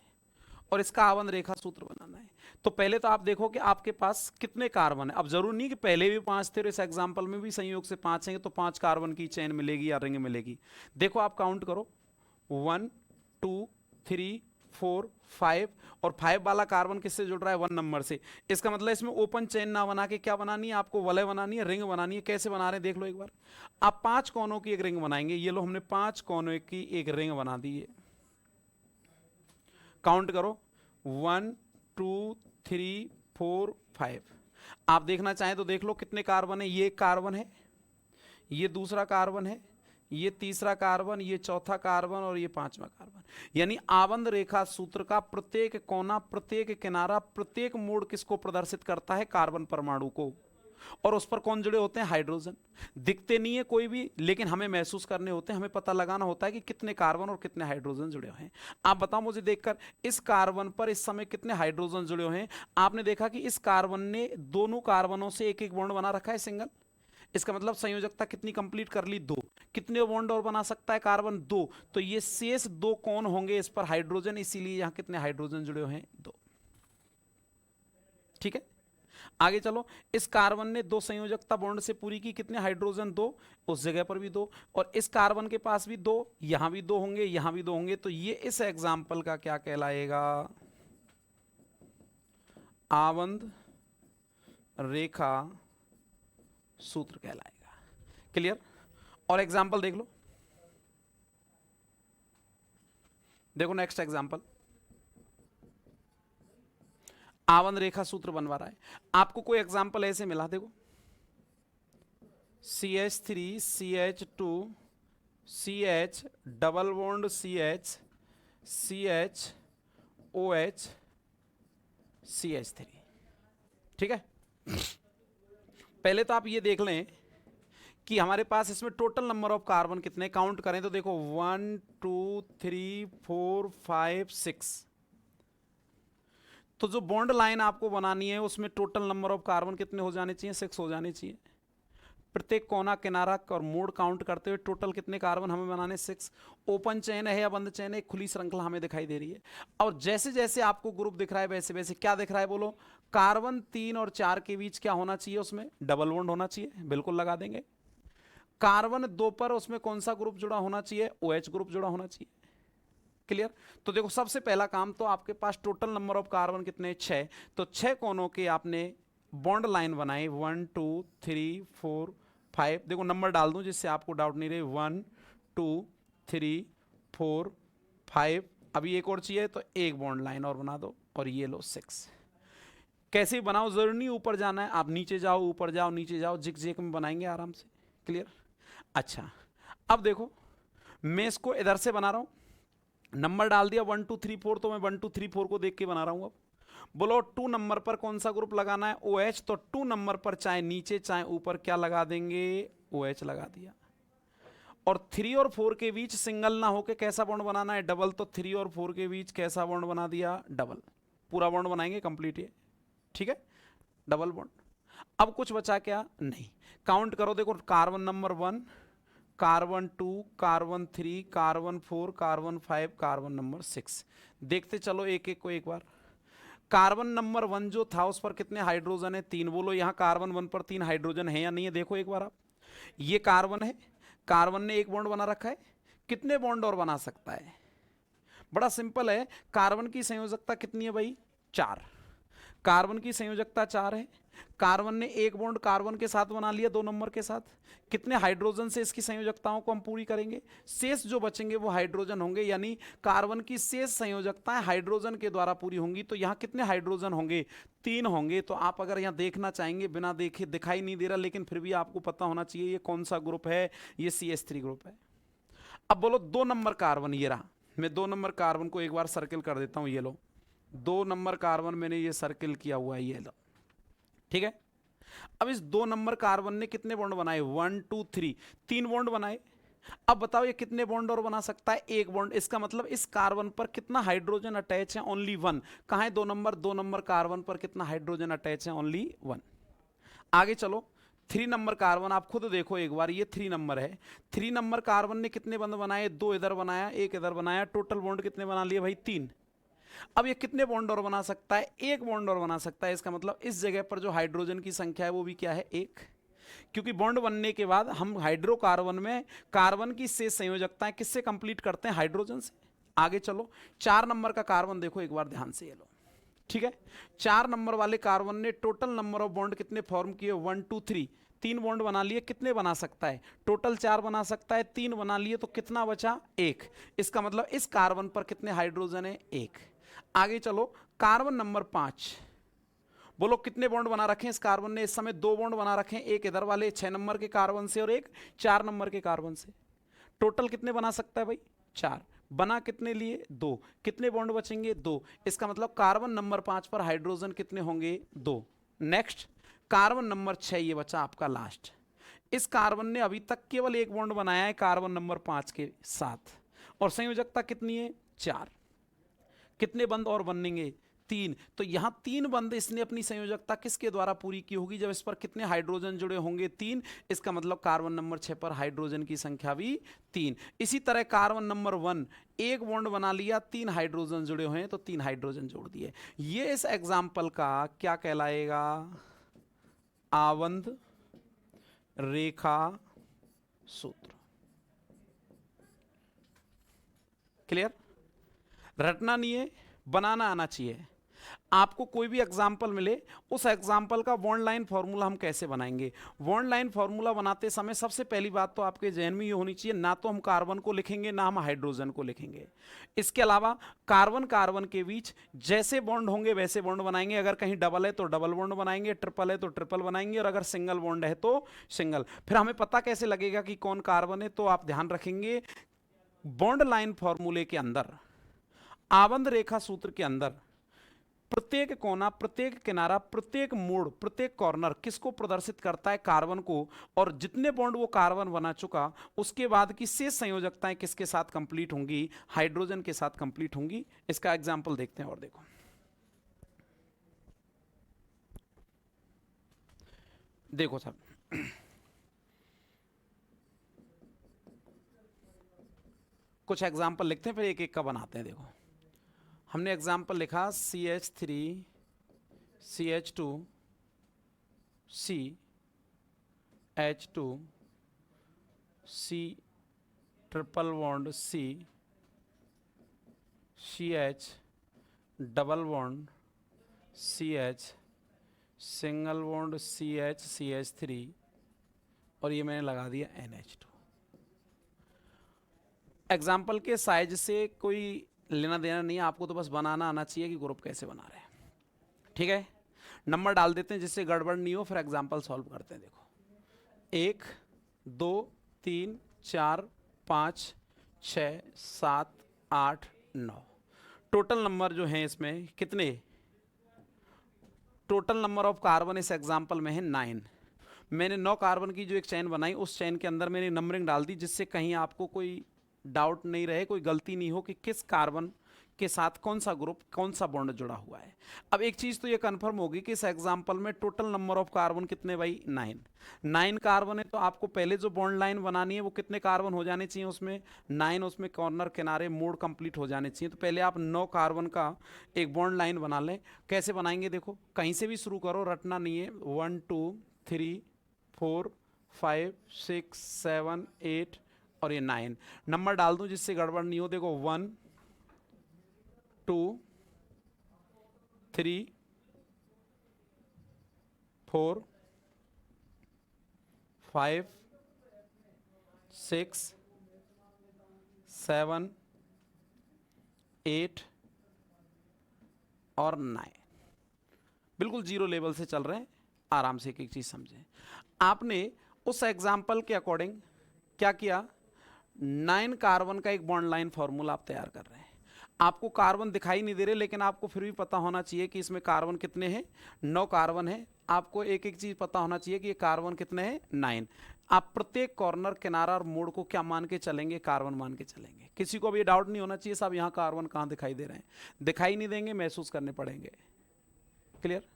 और इसका आबंध रेखा सूत्र बनाना है। तो पहले तो आप देखो कि आपके पास कितने कार्बन है। अब जरूर नहीं कि पहले भी 5 थे और इस एग्जाम्पल में भी संयोग से 5 हैं तो 5 कार्बन की चेन मिलेगी या रिंग मिलेगी। देखो आप काउंट करो, 1 2 3 4 5, और 5 वाला कार्बन किससे जुड़ रहा है? 1 नंबर से। इसका मतलब इसमें ओपन चेन ना बना के क्या बनानी है आपको? वलय बनानी है, रिंग बनानी है। कैसे बना रहे हैं देख लो एक बार। आप 5 कोनों की एक रिंग बनाएंगे। ये लो हमने 5 कोनों की एक रिंग बना दी है। काउंट करो, 1 2 3 4 5। आप देखना चाहें तो देख लो कितने कार्बन है। ये एक कार्बन है, ये दूसरा कार्बन है, ये तीसरा कार्बन, ये चौथा कार्बन और ये 5वां कार्बन। यानी आबंध रेखा सूत्र का प्रत्येक कोना, प्रत्येक किनारा, प्रत्येक मोड़ किसको प्रदर्शित करता है? कार्बन परमाणु को। और उस पर कौन जुड़े होते हैं? हाइड्रोजन। दिखते नहीं है कोई भी, लेकिन हमें महसूस करने होते हैं, हमें पता लगाना होता है कि कितने कार्बन और कितने हाइड्रोजन जुड़े हुए हैं। आप बताओ मुझे देखकर, इस कार्बन पर इस समय कितने हाइड्रोजन जुड़े हुए हैं? आपने देखा कि इस कार्बन ने दोनों कार्बनों से एक एक बॉन्ड बना रखा है, सिंगल। इसका मतलब संयोजकता कितनी कंप्लीट कर ली? 2। कितने बॉन्ड और बना सकता है कार्बन? 2। तो ये शेष 2 कौन होंगे इस पर? हाइड्रोजन, इसीलिए यहां कितने हाइड्रोजन जुड़े हुए हैं? 2। ठीक है, आगे चलो। इस कार्बन ने 2 संयोजकता बॉन्ड से पूरी की, कितने हाइड्रोजन? 2। उस जगह पर भी 2, और इस कार्बन के पास भी 2, यहां भी 2 होंगे, यहां भी 2 होंगे। तो ये इस एग्जाम्पल का क्या कहलाएगा? आबंध रेखा सूत्र कहलाएगा। क्लियर? और एग्जाम्पल देख लो, देखो नेक्स्ट एग्जाम्पल। आबंध रेखा सूत्र बनवा रहा है आपको। कोई एग्जाम्पल ऐसे मिला, देखो CH3 CH2 CH double bond CH CH OH CH3। ठीक है, पहले तो आप ये देख लें कि हमारे पास इसमें टोटल नंबर ऑफ कार्बन कितने, काउंट करें तो देखो 1 2 3 4 5 6। तो जो बॉन्ड लाइन आपको बनानी है उसमें टोटल नंबर ऑफ कार्बन कितने हो जाने चाहिए? 6 हो जाने चाहिए। प्रत्येक कोना किनारा और मोड़ काउंट करते हुए टोटल कितने कार्बन हमें बनाने? 6। ओपन चेन है या बंद चेन है? खुली श्रृंखला हमें दिखाई दे रही है। और जैसे जैसे आपको ग्रुप दिख रहा है वैसे वैसे क्या दिख रहा है? बोलो। कार्बन 3 और 4 के बीच क्या होना चाहिए? उसमें डबल बॉन्ड होना चाहिए, बिल्कुल लगा देंगे। कार्बन 2 पर उसमें कौन सा ग्रुप जुड़ा होना चाहिए? OH ग्रुप जुड़ा होना चाहिए। क्लियर? तो देखो सबसे पहला काम तो आपके पास टोटल नंबर ऑफ कार्बन कितने? 6। तो 6 कोनों के आपने बॉन्ड लाइन बनाई, 1 2 3 4 5। देखो नंबर डाल दूं जिससे आपको डाउट नहीं रहे, 1 2 3 4 5। अभी एक और चाहिए तो एक बॉन्ड लाइन और बना दो, और ये लो 6। कैसे बनाओ? जरूरी नहीं ऊपर जाना है, आप नीचे जाओ, ऊपर जाओ, नीचे जाओ, जिग जिग में बनाएंगे आराम से। क्लियर? अच्छा, अब देखो मैं इसको इधर से बना रहा हूं, नंबर डाल दिया 1 2 3 4। तो मैं 1 2 3 4 को देख के बना रहा हूं। अब बोलो 2 नंबर पर कौन सा ग्रुप लगाना है? OH। तो 2 नंबर पर चाहे नीचे चाहे ऊपर क्या लगा देंगे? OH लगा दिया। और 3 और 4 के बीच सिंगल ना होके कैसा बॉन्ड बनाना है? डबल। तो 3 और 4 के बीच कैसा बॉन्ड बना दिया? डबल। पूरा बॉन्ड बनाएंगे कंप्लीट ये। ठीक है, डबल बॉन्ड। अब कुछ बचा क्या? नहीं। काउंट करो, देखो carbon number 1, carbon 2, carbon 3, carbon 4, carbon 5, carbon number 6। देखते चलो एक एक को एक बार। कार्बन नंबर 1 जो था उस पर कितने हाइड्रोजन है? 3। बोलो यहां कार्बन 1 पर 3 हाइड्रोजन है या नहीं है? देखो एक बार आप, ये कार्बन है, कार्बन ने एक बॉन्ड बना रखा है, कितने बॉन्ड और बना सकता है? बड़ा सिंपल है, कार्बन की संयोजकता कितनी है भाई? 4। कार्बन की संयोजकता 4 है, कार्बन ने एक बॉन्ड कार्बन के साथ बना लिया 2 नंबर के साथ। कितने हाइड्रोजन से इसकी संयोजकताओं को हम पूरी करेंगे? शेष जो बचेंगे वो हाइड्रोजन होंगे, यानी कार्बन की शेष संयोजकताएं हाइड्रोजन के द्वारा पूरी होंगी। तो यहां कितने हाइड्रोजन होंगे? 3 होंगे। तो आप अगर यहां देखना चाहेंगे, बिना देखे दिखाई नहीं दे रहा लेकिन फिर भी आपको पता होना चाहिए ये कौन सा ग्रुप है? ये CH3 ग्रुप है। अब बोलो 2 नंबर कार्बन, ये रहा। मैं 2 नंबर कार्बन को एक बार सर्किल कर देता हूं, ये लो 2 नंबर कार्बन मैंने ये सर्किल किया हुआ है, ये लो। ठीक है, अब इस 2 नंबर कार्बन ने कितने बॉन्ड बनाए? 1 2 3, 3 बॉन्ड बनाए। अब बताओ ये कितने बॉन्ड और बना सकता है? एक बॉन्ड। इसका मतलब इस कार्बन पर कितना हाइड्रोजन अटैच है? ओनली 1। कहां है 2 नंबर? 2 नंबर कार्बन पर कितना हाइड्रोजन अटैच है? ओनली 1। आगे चलो, 3 नंबर कार्बन आप खुद देखो एक बार, ये 3 नंबर है। 3 नंबर कार्बन ने कितने बंद बनाए? 2 इधर बनाया, एक इधर बनाया। टोटल बॉन्ड कितने बना लिए भाई? 3। अब ये कितने बॉन्ड और बना सकता है? एक बॉन्ड और बना सकता है। इसका मतलब इस जगह पर जो हाइड्रोजन की संख्या है वो भी क्या है? 1। क्योंकि बॉन्ड बनने के बाद हम हाइड्रोकार्बन में कार्बन की शेष संयोजकताएं किससे कंप्लीट करते हैं? हाइड्रोजन से। आगे चलो, 4 नंबर का कार्बन देखो एक बार ध्यान से, ये लो। ठीक है, 4 नंबर वाले कार्बन ने टोटल नंबर ऑफ बॉन्ड कितने फॉर्म किए? 1 2 3, 3 बॉन्ड बना लिए। कितने बना सकता है? टोटल 4 बना सकता है, 3 बना लिए तो कितना बचा? 1। इसका मतलब इस कार्बन पर कितने हाइड्रोजन है? 1। आगे चलो, कार्बन नंबर 5, बोलो कितने बॉन्ड बना रखे हैं इस कार्बन ने? इस समय 2 बॉन्ड बना रखे हैं, एक इधर वाले 6 नंबर के कार्बन से और एक 4 नंबर के कार्बन से। टोटल कितने बना सकता है भाई? 4। बना कितने लिए? 2। कितने बॉन्ड बचेंगे? 2। इसका मतलब कार्बन नंबर 5 पर हाइड्रोजन कितने होंगे? 2। नेक्स्ट, कार्बन नंबर 6 ये बचा आपका लास्ट। इस कार्बन ने अभी तक केवल एक बॉन्ड बनाया है कार्बन नंबर 5 के साथ, और संयोजकता कितनी है? 4। कितने बंद और बनेंगे? तीन। तो यहां तीन बंद इसने अपनी संयोजकता किसके द्वारा पूरी की होगी? जब इस पर कितने हाइड्रोजन जुड़े होंगे? तीन। इसका मतलब कार्बन नंबर 6 पर हाइड्रोजन की संख्या भी तीन। इसी तरह कार्बन नंबर 1 एक बॉन्ड बना लिया, तीन हाइड्रोजन जुड़े हुए हैं तो तीन हाइड्रोजन जोड़ दिए। ये इस एग्जाम्पल का क्या कहलाएगा? आबंध रेखा सूत्र। क्लियर? रटना नहीं है, बनाना आना चाहिए। आपको कोई भी एग्जाम्पल मिले, उस एग्जाम्पल का बॉन्ड लाइन फॉर्मूला हम कैसे बनाएंगे? बॉन्ड लाइन फॉर्मूला बनाते समय सबसे पहली बात तो आपके जहन में ये होनी चाहिए, ना तो हम कार्बन को लिखेंगे ना हम हाइड्रोजन को लिखेंगे। इसके अलावा कार्बन कार्बन के बीच जैसे बॉन्ड होंगे वैसे बॉन्ड बनाएंगे। अगर कहीं डबल है तो डबल बॉन्ड बनाएंगे, ट्रिपल है तो ट्रिपल बनाएंगे, और अगर सिंगल बॉन्ड है तो सिंगल। फिर हमें पता कैसे लगेगा कि कौन कार्बन है? तो आप ध्यान रखेंगे, बॉन्ड लाइन फॉर्मूले के अंदर, आबंध रेखा सूत्र के अंदर प्रत्येक कोना, प्रत्येक किनारा, प्रत्येक मोड़, प्रत्येक कॉर्नर किसको प्रदर्शित करता है? कार्बन को। और जितने बॉन्ड वो कार्बन बना चुका, उसके बाद की शेष संयोजकताएं किसके साथ कंप्लीट होंगी? हाइड्रोजन के साथ कंप्लीट होंगी। इसका एग्जांपल देखते हैं और देखो। देखो साहब, कुछ एग्जांपल लिखते हैं फिर एक एक का बनाते हैं। देखो, हमने एग्जाम्पल लिखा CH3 CH2 C H2 C triple bond C CH double bond CH single bond CH CH3 और ये मैंने लगा दिया NH2। एग्जाम्पल के साइज से कोई लेना देना नहीं है, आपको तो बस बनाना आना चाहिए कि ग्रुप कैसे बना रहे हैं। ठीक है, नंबर डाल देते हैं जिससे गड़बड़ नहीं हो, फिर एग्जाम्पल सॉल्व करते हैं। देखो, 1 2 3 4 5 6 7 8 9 टोटल नंबर जो है इसमें कितने? टोटल नंबर ऑफ कार्बन इस एग्जाम्पल में है 9। मैंने 9 कार्बन की जो एक चेन बनाई, उस चेन के अंदर मैंने नंबरिंग डाल दी, जिससे कहीं आपको कोई डाउट नहीं रहे, कोई गलती नहीं हो कि किस कार्बन के साथ कौन सा ग्रुप, कौन सा बॉन्ड जुड़ा हुआ है। अब एक चीज तो ये कंफर्म होगी कि इस एग्जांपल में टोटल नंबर ऑफ कार्बन कितने भाई? 9 कार्बन है, तो आपको पहले जो बॉन्ड लाइन बनानी है वो कितने कार्बन हो जाने चाहिए? उसमें 9, उसमें कॉर्नर किनारे मोड़ कंप्लीट हो जाने चाहिए। तो पहले आप 9 कार्बन का एक बॉन्ड लाइन बना लें। कैसे बनाएंगे? देखो, कहीं से भी शुरू करो, रटना नहीं है। 1 2 3 4 5 6 7 8 और ये 9 नंबर डाल दूं जिससे गड़बड़ नहीं हो। देखो, 1 2 3 4 5 6 7 8 और 9 बिल्कुल जीरो लेवल से चल रहे हैं। आराम से एक एक चीज समझें। आपने उस एग्जाम्पल के अकॉर्डिंग क्या किया? 9 कार्बन का एक बॉन्ड लाइन फॉर्मूला आप तैयार कर रहे हैं। आपको कार्बन दिखाई नहीं दे रहे, लेकिन आपको फिर भी पता होना चाहिए कि इसमें कार्बन कितने हैं? 9 कार्बन है। आपको एक एक चीज पता होना चाहिए कि ये कार्बन कितने हैं? 9। आप प्रत्येक कॉर्नर, किनारा और मोड़ को क्या मान के चलेंगे? कार्बन मान के चलेंगे। किसी को भी डाउट नहीं होना चाहिए साहब यहाँ कार्बन कहाँ दिखाई दे रहे हैं। दिखाई नहीं देंगे, महसूस करने पड़ेंगे। क्लियर?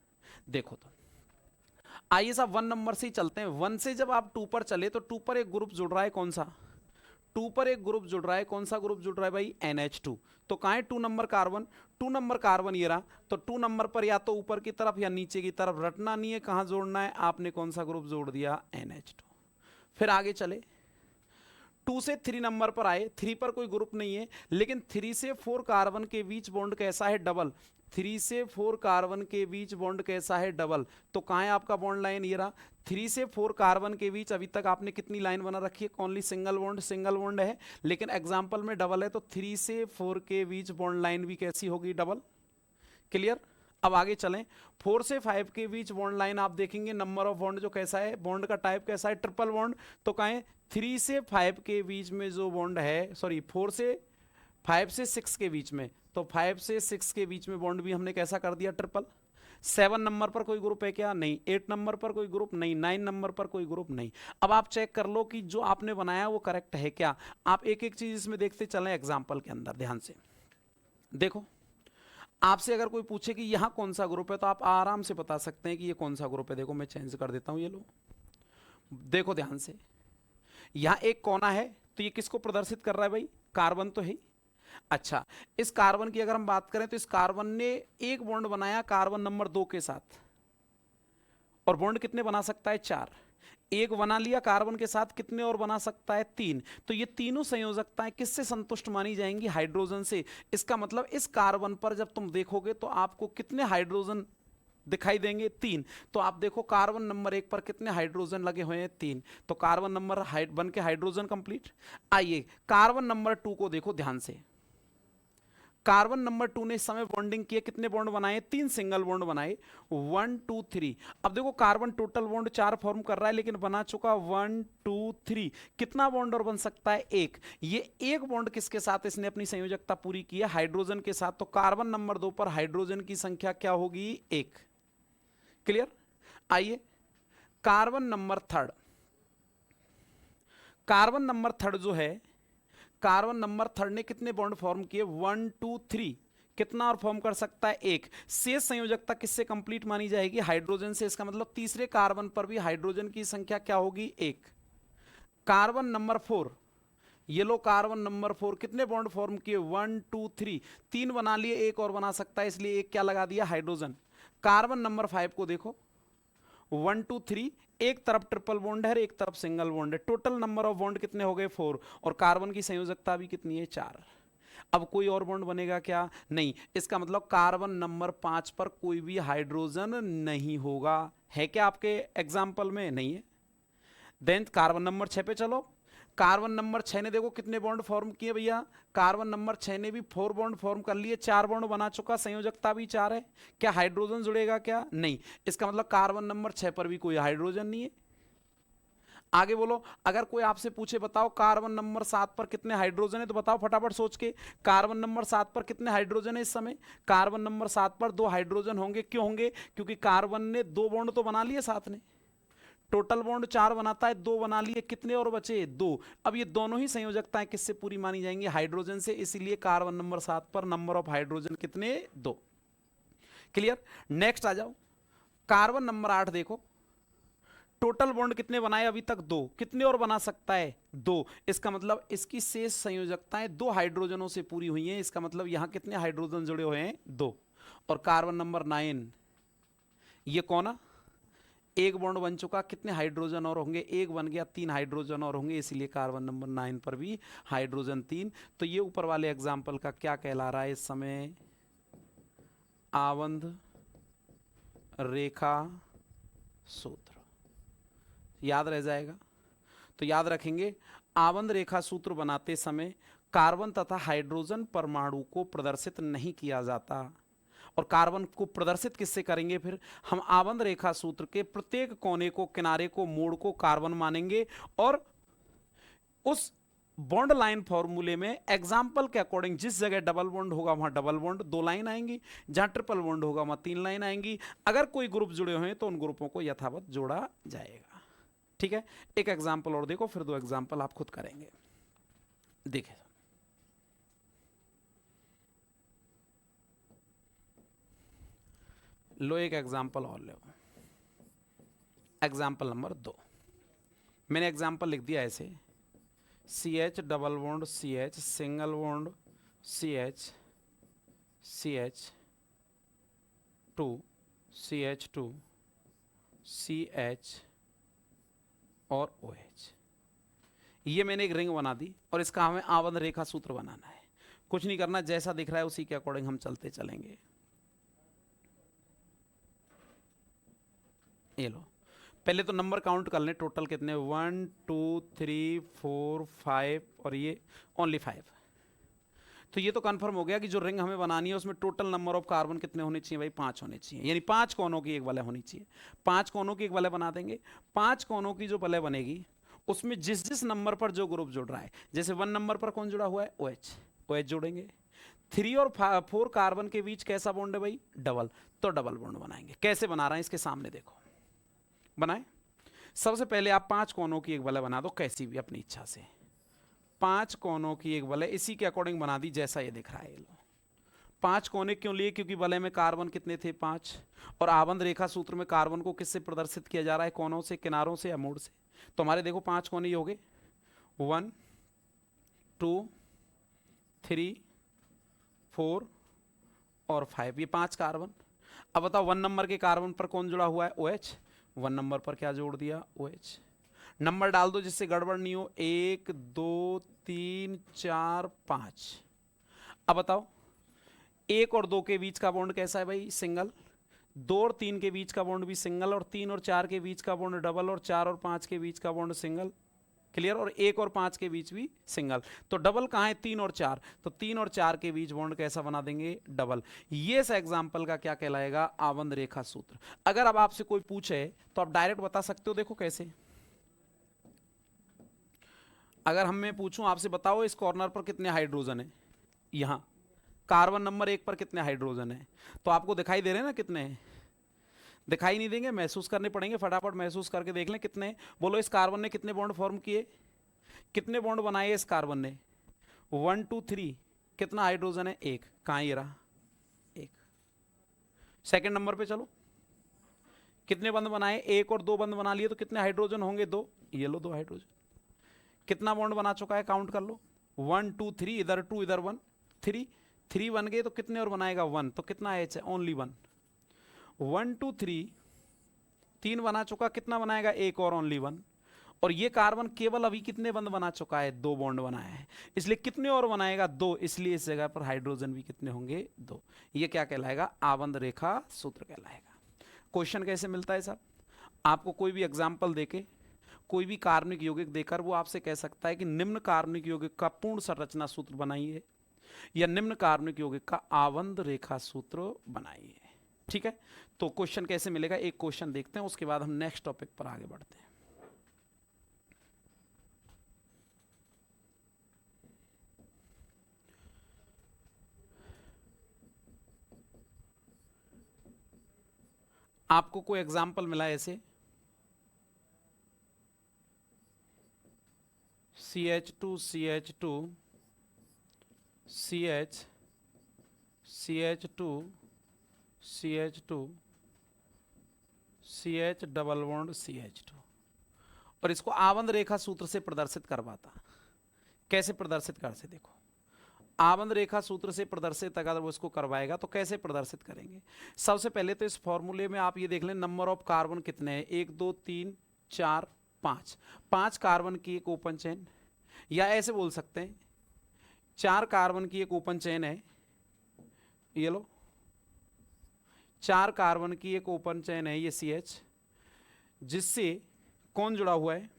देखो, तो आइए साहब 1 नंबर से ही चलते हैं। 1 से जब आप 2 पर चले तो 2 पर एक ग्रुप जुड़ रहा है, कौन सा? 2 पर एक ग्रुप जुड़ रहा है, कौन सा ग्रुप जुड़ रहा है भाई? NH2। तो कहाँ है 2 नंबर कार्बन? 2 नंबर कार्बन ये रहा। तो 2 नंबर पर या तो ऊपर की तरफ या नीचे की तरफ, रटना नहीं है कहाँ जोड़ना है। आपने कौन सा ग्रुप जोड़ दिया? NH2। फिर आगे चले, 2 से 3 नंबर पर आए। 3 पर कोई ग्रुप नहीं है, लेकिन 3 से 4 कार्बन के बीच बॉन्ड कैसा है? डबल। 3 से 4 कार्बन के बीच बॉन्ड कैसा है? डबल। तो कहाँ है आपका बॉन्ड लाइन? ये रहा। 3 से 4 कार्बन के बीच अभी तक आपने कितनी लाइन बना रखी है? Only single bond, single bond है, लेकिन एग्जाम्पल में डबल है, तो 3 से 4 के बीच बॉन्ड लाइन भी कैसी होगी? डबल। क्लियर? अब आगे चलें, 4 से 5 के बीच बॉन्ड लाइन आप देखेंगे, नंबर ऑफ बॉन्ड जो कैसा है, बॉन्ड का टाइप कैसा है? Triple bond. तो कहें 3 से 5 के बीच में जो बॉन्ड है, सॉरी 4 से 5 से 6 के बीच में, तो 5 से 6 के बीच में बॉन्ड भी हमने कैसा कर दिया? ट्रिपल। 7 नंबर पर कोई ग्रुप है क्या? नहीं। 8 नंबर पर कोई ग्रुप नहीं। 9 नंबर पर कोई ग्रुप नहीं। अब आप चेक कर लो कि जो आपने बनाया वो करेक्ट है क्या। आप एक एक चीज इसमें देखते चलें एग्जाम्पल के अंदर, ध्यान से देखो। आपसे अगर कोई पूछे कि यहाँ कौन सा ग्रुप है तो आप आराम से बता सकते हैं कि ये कौन सा ग्रुप है। देखो मैं चेंज कर देता हूँ, ये लो, देखो ध्यान से, यहाँ एक कोना है तो ये किसको प्रदर्शित कर रहा है भाई? कार्बन तो है ही। अच्छा, इस कार्बन की अगर हम बात करें तो इस कार्बन ने एक बॉन्ड बनाया कार्बन नंबर 2 के साथ, और बॉन्ड कितने बना सकता है? 4। एक बना लिया कार्बन के साथ, कितने और बना सकता है? 3। तो ये तीनों संयोजकताएं किससे संतुष्ट मानी जाएंगी? हाइड्रोजन से। इसका मतलब इस कार्बन पर जब तुम देखोगे तो आपको कितने हाइड्रोजन दिखाई देंगे? 3। तो आप देखो कार्बन नंबर 1 पर कितने हाइड्रोजन लगे हुए हैं? 3। तो कार्बन नंबर बन के हाइड्रोजन कंप्लीट। आइए कार्बन नंबर 2 को देखो ध्यान से। कार्बन नंबर 2 ने इस समय बॉन्डिंग किए, कितने बॉन्ड बनाए? 3 सिंगल बॉन्ड बनाए, 1 2 3। अब देखो कार्बन टोटल बॉन्ड 4 फॉर्म कर रहा है लेकिन बना चुका 1 2 3। कितना बॉन्ड और बन सकता है? 1। ये एक बॉन्ड किसके साथ इसने अपनी संयोजकता पूरी की है? हाइड्रोजन के साथ। तो कार्बन नंबर 2 पर हाइड्रोजन की संख्या क्या होगी? 1। क्लियर? आइए carbon number third, carbon number third जो है, कार्बन नंबर थर्ड ने कितने बॉन्ड फॉर्म किए? 1 2 3। कितना और फॉर्म कर सकता है? 1। शेष संयोजकता किससे कंप्लीट मानी जाएगी? हाइड्रोजन से। इसका मतलब तीसरे कार्बन पर भी हाइड्रोजन की संख्या क्या होगी? 1। कार्बन नंबर 4, ये लो कार्बन नंबर 4, कितने बॉन्ड फॉर्म किए? 1 2 3। 3 बना लिए, एक और बना सकता है, इसलिए एक क्या लगा दिया? हाइड्रोजन। कार्बन नंबर 5 को देखो, 1 2 3, एक तरफ ट्रिपल बॉन्ड है, एक तरफ सिंगल बॉन्ड है। टोटल नंबर ऑफ बॉन्ड कितने हो गए? 4। और कार्बन की संयोजकता भी कितनी है? 4। अब कोई और बॉन्ड बनेगा क्या? नहीं। इसका मतलब कार्बन नंबर 5 पर कोई भी हाइड्रोजन नहीं होगा। है क्या आपके एग्जाम्पल में? नहीं है। देन कार्बन नंबर 6 पे चलो। कार्बन नंबर 6 ने देखो कितने बॉन्ड फॉर्म किए भैया? कार्बन नंबर 6 ने भी 4 बॉन्ड फॉर्म कर लिए, 4 बॉन्ड बना चुका, संयोजकता भी 4 है। क्या हाइड्रोजन जुड़ेगा क्या? नहीं। इसका मतलब कार्बन नंबर 6 पर भी कोई हाइड्रोजन नहीं है। आगे बोलो, अगर कोई आपसे पूछे बताओ कार्बन नंबर 7 पर कितने हाइड्रोजन है, तो बताओ फटाफट सोच के, कार्बन नंबर 7 पर कितने हाइड्रोजन है इस समय? कार्बन नंबर 7 पर 2 हाइड्रोजन होंगे। क्यों होंगे? क्योंकि कार्बन ने 2 बॉन्ड तो बना लिए साथ ने। टोटल बॉन्ड 4 बनाता है, 2 बना लिए, कितने और बचे? 2। अब ये दोनों ही संयोजकताएं किससे पूरी मानी जाएंगी? हाइड्रोजन से। इसीलिए कार्बन नंबर 7 पर नंबर ऑफ हाइड्रोजन कितने? 2। क्लियर? नेक्स्ट आ जाओ, कार्बन नंबर 8 देखो, टोटल बॉन्ड कितने बनाए अभी तक? 2। कितने और बना सकता है? 2। इसका मतलब इसकी शेष संयोजकताएं 2 हाइड्रोजनों से पूरी हुई हैं। इसका मतलब यहां कितने हाइड्रोजन जुड़े हुए हैं? 2। और कार्बन नंबर 9, ये कौन? एक बॉन्ड बन चुका, कितने हाइड्रोजन और होंगे? एक बन गया, 3 हाइड्रोजन और होंगे, इसलिए कार्बन नंबर 9 पर भी हाइड्रोजन 3। तो ये ऊपर वाले एग्जाम्पल का क्या कहला रहा है इस समय? आबंध रेखा सूत्र। याद रह जाएगा। तो याद रखेंगे, आबंध रेखा सूत्र बनाते समय कार्बन तथा हाइड्रोजन परमाणु को प्रदर्शित नहीं किया जाता। और कार्बन को प्रदर्शित किससे करेंगे? फिर हम आबंध रेखा सूत्र के प्रत्येक कोने को, किनारे को, मोड़ को कार्बन मानेंगे, और उस बॉन्ड लाइन फॉर्मूले में एग्जाम्पल के अकॉर्डिंग जिस जगह डबल बॉन्ड होगा वहां डबल बॉन्ड 2 लाइन आएंगी, जहां ट्रिपल बॉन्ड होगा वहां 3 लाइन आएंगी। अगर कोई ग्रुप जुड़े हुए हैं तो उन ग्रुपों को यथावत जोड़ा जाएगा। ठीक है? एक एग्जाम्पल और देखो, फिर 2 एग्जाम्पल आप खुद करेंगे। देखिए, लो एक एग्जाम्पल और लो, एग्जाम्पल नंबर 2। मैंने एग्जाम्पल लिख दिया ऐसे, CH double bond CH, single bond CH, CH2, CH2, CH और OH। ये मैंने एक रिंग बना दी और इसका हमें आबंध रेखा सूत्र बनाना है। कुछ नहीं करना, जैसा दिख रहा है उसी के अकॉर्डिंग हम चलते चलेंगे। ये लो, पहले तो नंबर काउंट कर लें, टोटल कितने? 1 2 3 4 5 और ये ओनली 5। तो ये तो कंफर्म हो गया कि जो रिंग हमें बनानी है उसमें टोटल नंबर ऑफ कार्बन कितने होने चाहिए भाई? 5 होने चाहिए। यानी 5 कोनों की एक वलय होनी चाहिए। 5 कोनों की एक वलय बना देंगे। 5 कोनों की जो वलय बनेगी उसमें जिस जिस नंबर पर जो ग्रुप जुड़ रहा है, जैसे 1 नंबर पर कौन जुड़ा हुआ है? OH, OH जोड़ेंगे। 3 और 4 कार्बन के बीच कैसा बॉन्ड है भाई? डबल। तो डबल बॉन्ड बनाएंगे। कैसे बना रहे हैं इसके सामने देखो, बनाए। सबसे पहले आप 5 कोनों की एक वलय बना दो, कैसी भी अपनी इच्छा से। 5 कोनों की एक वलय इसी के अकॉर्डिंग बना दी जैसा ये दिख रहा है। 5 कोने क्यों लिए? क्योंकि वलय में कार्बन कितने थे? 5। और आबंध रेखा सूत्र में कार्बन को किससे प्रदर्शित किया जा रहा है? कोनों से, किनारों से या मोड़ से? तो हमारे देखो 5 कोने ही हो गए, 1 2 3 4 और 5, ये 5 कार्बन। अब बताओ 1 नंबर के कार्बन पर कौन जुड़ा हुआ है? OH। 1 नंबर पर क्या जोड़ दिया? OH। नंबर डाल दो जिससे गड़बड़ नहीं हो, 1 2 3 4 5। अब बताओ 1 और 2 के बीच का बॉन्ड कैसा है भाई? सिंगल। 2 और 3 के बीच का बॉन्ड भी सिंगल, और 3 और 4 के बीच का बॉन्ड डबल, और 4 और 5 के बीच का बॉन्ड सिंगल। क्लियर? और 1 और 5 के बीच भी सिंगल। तो डबल कहाँ है? 3 और 4। तो 3 और 4 के बीच बॉन्ड कैसा बना देंगे? डबल। ये इस एग्जाम्पल का क्या कहलाएगा? आबंध रेखा सूत्र। अगर अब आपसे कोई पूछे तो आप डायरेक्ट बता सकते हो। देखो कैसे, अगर हम मैं पूछूं आपसे, बताओ इस कॉर्नर पर कितने हाइड्रोजन है? यहां कार्बन नंबर 1 पर कितने हाइड्रोजन है? तो आपको दिखाई दे रहे हैं ना कितने हैं? दिखाई नहीं देंगे, महसूस करने पड़ेंगे। फटाफट महसूस करके देख लें कितने। बोलो इस कार्बन ने कितने बॉन्ड फॉर्म किए? कितने बॉन्ड बनाए इस कार्बन ने? 1 2 3। कितना हाइड्रोजन है? 1। कहां ये रहा? 1। सेकंड नंबर पे चलो, कितने बंद बनाए? 1 और 2 बंद बना लिए, तो कितने हाइड्रोजन होंगे? 2। ये लो 2 हाइड्रोजन। कितना बॉन्ड बना चुका है? काउंट कर लो, 1 2 3, इधर 2 इधर 1, 3। 3 बन गए तो कितने और बनाएगा? 1। तो कितना H है? ओनली 1। 1 2 3, 3 बना चुका, कितना बनाएगा? 1 और ओनली 1। और ये कार्बन केवल अभी कितने बंद बना चुका है? 2 बॉन्ड बनाया है, इसलिए कितने और बनाएगा? 2। इसलिए इस जगह पर हाइड्रोजन भी कितने होंगे? 2। ये क्या कहलाएगा? आबंध रेखा सूत्र कहलाएगा। क्वेश्चन कैसे मिलता है साहब? आपको कोई भी एग्जाम्पल देके, कोई भी कार्बनिक यौगिक देकर वो आपसे कह सकता है कि निम्न कार्बनिक यौगिक का पूर्ण संरचना सूत्र बनाइए, या निम्न कार्बनिक यौगिक का आबंध रेखा सूत्र बनाइए। ठीक है, तो क्वेश्चन कैसे मिलेगा? एक क्वेश्चन देखते हैं, उसके बाद हम नेक्स्ट टॉपिक पर आगे बढ़ते हैं। आपको कोई एग्जाम्पल मिला ऐसे? CH2 CH2 CH CH2 CH2 CH double bond CH2, और इसको आबंध रेखा सूत्र से प्रदर्शित करवाता। कैसे प्रदर्शित कर से? देखो, आबंध रेखा सूत्र से प्रदर्शित अगर वो इसको करवाएगा तो कैसे प्रदर्शित करेंगे? सबसे पहले तो इस फॉर्मूले में आप ये देख लें, नंबर ऑफ कार्बन कितने हैं? 1 2 3 4 5। 5 कार्बन की एक ओपन चेन, या ऐसे बोल सकते हैं 4 कार्बन की एक ओपन चेन है। ये लो, 4 कार्बन की एक ओपन चेन है ये CH, जिससे कौन जुड़ा हुआ है?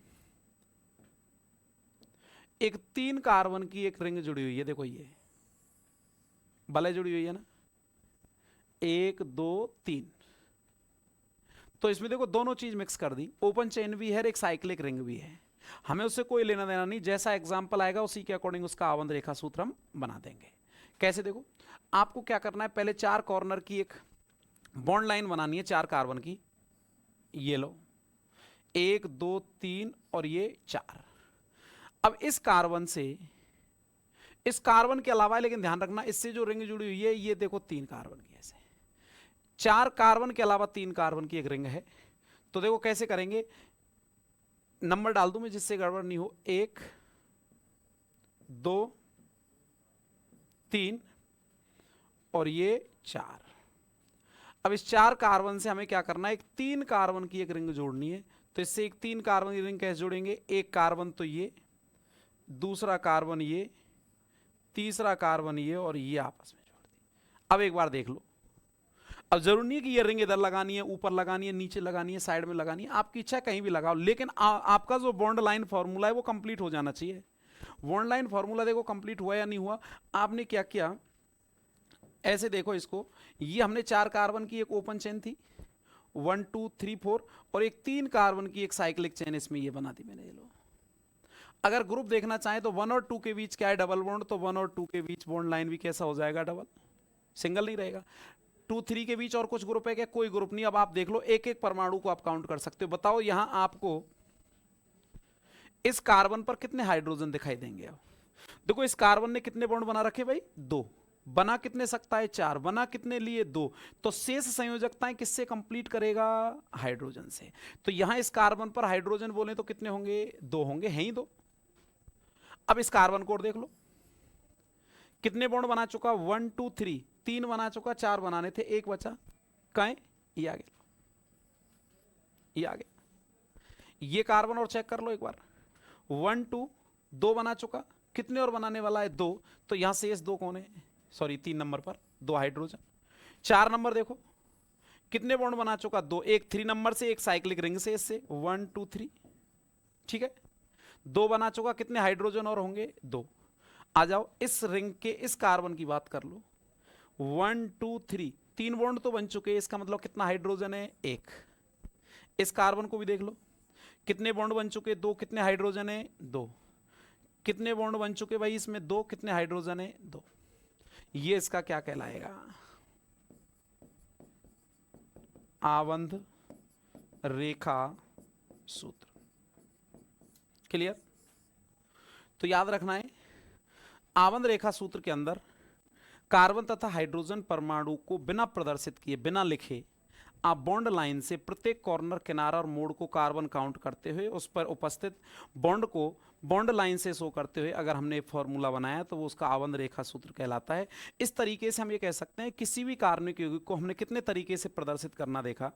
एक 3 कार्बन की एक रिंग जुड़ी हुई है। देखो ये बले जुड़ी हुई है ना, 1 2 3। तो इसमें देखो दोनों चीज मिक्स कर दी, ओपन चेन भी है, एक साइक्लिक रिंग भी है। हमें उससे कोई लेना देना नहीं, जैसा एग्जाम्पल आएगा उसी के अकॉर्डिंग उसका आबंध रेखा सूत्र हम बना देंगे। कैसे? देखो, आपको क्या करना है, पहले 4 कॉर्नर की एक बॉन्ड लाइन बनानी है 4 कार्बन की। ये लो, 1 2 3 और ये 4। अब इस कार्बन से, इस कार्बन के अलावा, लेकिन ध्यान रखना इससे जो रिंग जुड़ी हुई है ये देखो 3 कार्बन की, ऐसे 4 कार्बन के अलावा 3 कार्बन की एक रिंग है। तो देखो कैसे करेंगे, नंबर डाल दूं मैं जिससे गड़बड़ नहीं हो, 1 2 3 और ये 4। अब इस 4 कार्बन से हमें क्या करना है, एक 3 कार्बन की एक रिंग जोड़नी है। तो इससे एक 3 कार्बन की रिंग कैसे जोड़ेंगे? एक कार्बन तो ये, दूसरा कार्बन ये, तीसरा कार्बन ये, और ये आपस में जोड़ दी। अब एक बार देख लो, अब जरूरी नहीं है कि ये रिंग इधर लगानी है, ऊपर लगानी है, नीचे लगानी है, साइड में लगानी है, आपकी इच्छा कहीं भी लगाओ, लेकिन आपका जो बॉन्ड लाइन फॉर्मूला है वो कंप्लीट हो जाना चाहिए। बॉन्ड लाइन फॉर्मूला देखो कंप्लीट हुआ या नहीं हुआ। आपने क्या किया, ऐसे देखो इसको, ये हमने 4 कार्बन की एक ओपन चेन थी, 1 2 3 4, और एक 3 कार्बन की एक साइक्लिक चेन इसमें ये बना दी मैंने। ये लो, अगर ग्रुप देखना चाहें तो 1 और 2 के बीच क्या है? Double bond. तो 1 और 2 के बीच बॉन्ड लाइन भी कैसा हो जाएगा? डबल, सिंगल नहीं रहेगा। 2 3 के बीच और कुछ ग्रुप है क्या? कोई ग्रुप नहीं। अब आप देख लो, एक एक परमाणु को आप काउंट कर सकते हो। बताओ यहां आपको इस कार्बन पर कितने हाइड्रोजन दिखाई देंगे? अब देखो, इस कार्बन ने कितने बॉन्ड बना रखे भाई? 2। बना कितने सकता है 4, बना कितने लिए 2, तो शेष संयोजकताएं किससे कंप्लीट करेगा, हाइड्रोजन से। तो यहां इस कार्बन पर हाइड्रोजन बोले तो कितने होंगे, 2 होंगे, हैं ही 2। अब इस कार्बन को देख लो, कितने बॉन्ड बना चुका, 1 2 3, 3 बना चुका, 4 बनाने थे, 1 बचा, कहें ये आ गया, ये आ गया। ये कार्बन और चेक कर लो एक बार, 1 2, 2 बना चुका, कितने और बनाने वाला है 2, तो यहां शेष 2 कौन है, सॉरी 3 नंबर पर 2 हाइड्रोजन। 4 नंबर देखो कितने बॉन्ड बना चुका, 2, एक 3 नंबर से, एक साइक्लिक रिंग से, इससे 1 2 3, ठीक है, 2 बना चुका, कितने हाइड्रोजन और होंगे 2। आ जाओ इस रिंग के इस कार्बन की बात कर लो, 1 2 3, 3 बॉन्ड तो बन चुके, इसका मतलब कितना हाइड्रोजन है, 1। इस कार्बन को भी देख लो, कितने बॉन्ड बन चुके, 2, कितने हाइड्रोजन है 2, कितने बॉन्ड बन चुके भाई इसमें 2, कितने हाइड्रोजन है 2। ये इसका क्या कहलाएगा, आबंध रेखा सूत्र। क्लियर। तो याद रखना है, आबंध रेखा सूत्र के अंदर कार्बन तथा हाइड्रोजन परमाणु को बिना प्रदर्शित किए, बिना लिखे, आप बॉन्ड लाइन से प्रत्येक कॉर्नर, किनारा और मोड़ को कार्बन काउंट करते हुए उस पर उपस्थित बॉन्ड को बॉन्ड लाइन से शो करते हुए अगर हमने एक फॉर्मूला बनाया तो वो उसका आबंध रेखा सूत्र कहलाता है। इस तरीके से हम ये कह सकते हैं किसी भी कार्बनिक यौगिक को हमने कितने तरीके से प्रदर्शित करना देखा,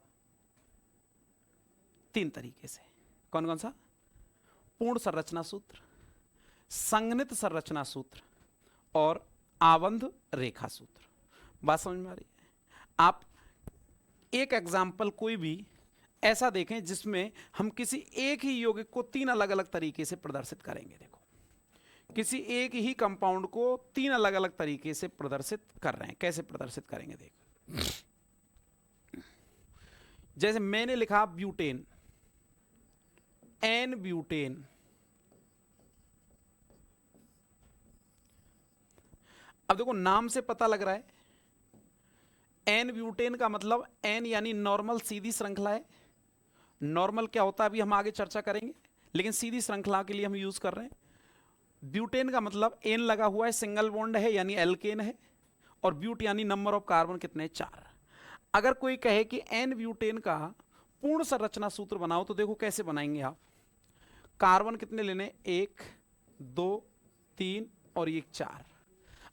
3 तरीके से। कौन कौन सा, पूर्ण संरचना सूत्र, संघनित संरचना सूत्र और आबंध रेखा सूत्र। बात समझ में आ रही है। आप एक एग्जाम्पल कोई भी ऐसा देखें जिसमें हम किसी एक ही यौगिक को 3 अलग अलग तरीके से प्रदर्शित करेंगे। देखो, किसी एक ही कंपाउंड को 3 अलग अलग तरीके से प्रदर्शित कर रहे हैं, कैसे प्रदर्शित करेंगे देखो। जैसे मैंने लिखा ब्यूटेन, एन ब्यूटेन, अब देखो नाम से पता लग रहा है एन ब्यूटेन का मतलब एन यानी नॉर्मल सीधी श्रृंखला है। नॉर्मल क्या होता है अभी हम आगे चर्चा करेंगे, लेकिन सीधी श्रृंखला के लिए हम यूज कर रहे हैं। ब्यूटेन का मतलब एन लगा हुआ है, सिंगल बॉन्ड है यानी एल्केन है, और ब्यूट यानी नंबर ऑफ कार्बन कितने, 4। अगर कोई कहे कि एन ब्यूटेन का पूर्ण संरचना सूत्र बनाओ तो देखो कैसे बनाएंगे आप। कार्बन कितने लेने, 1 2 3 और ये 4।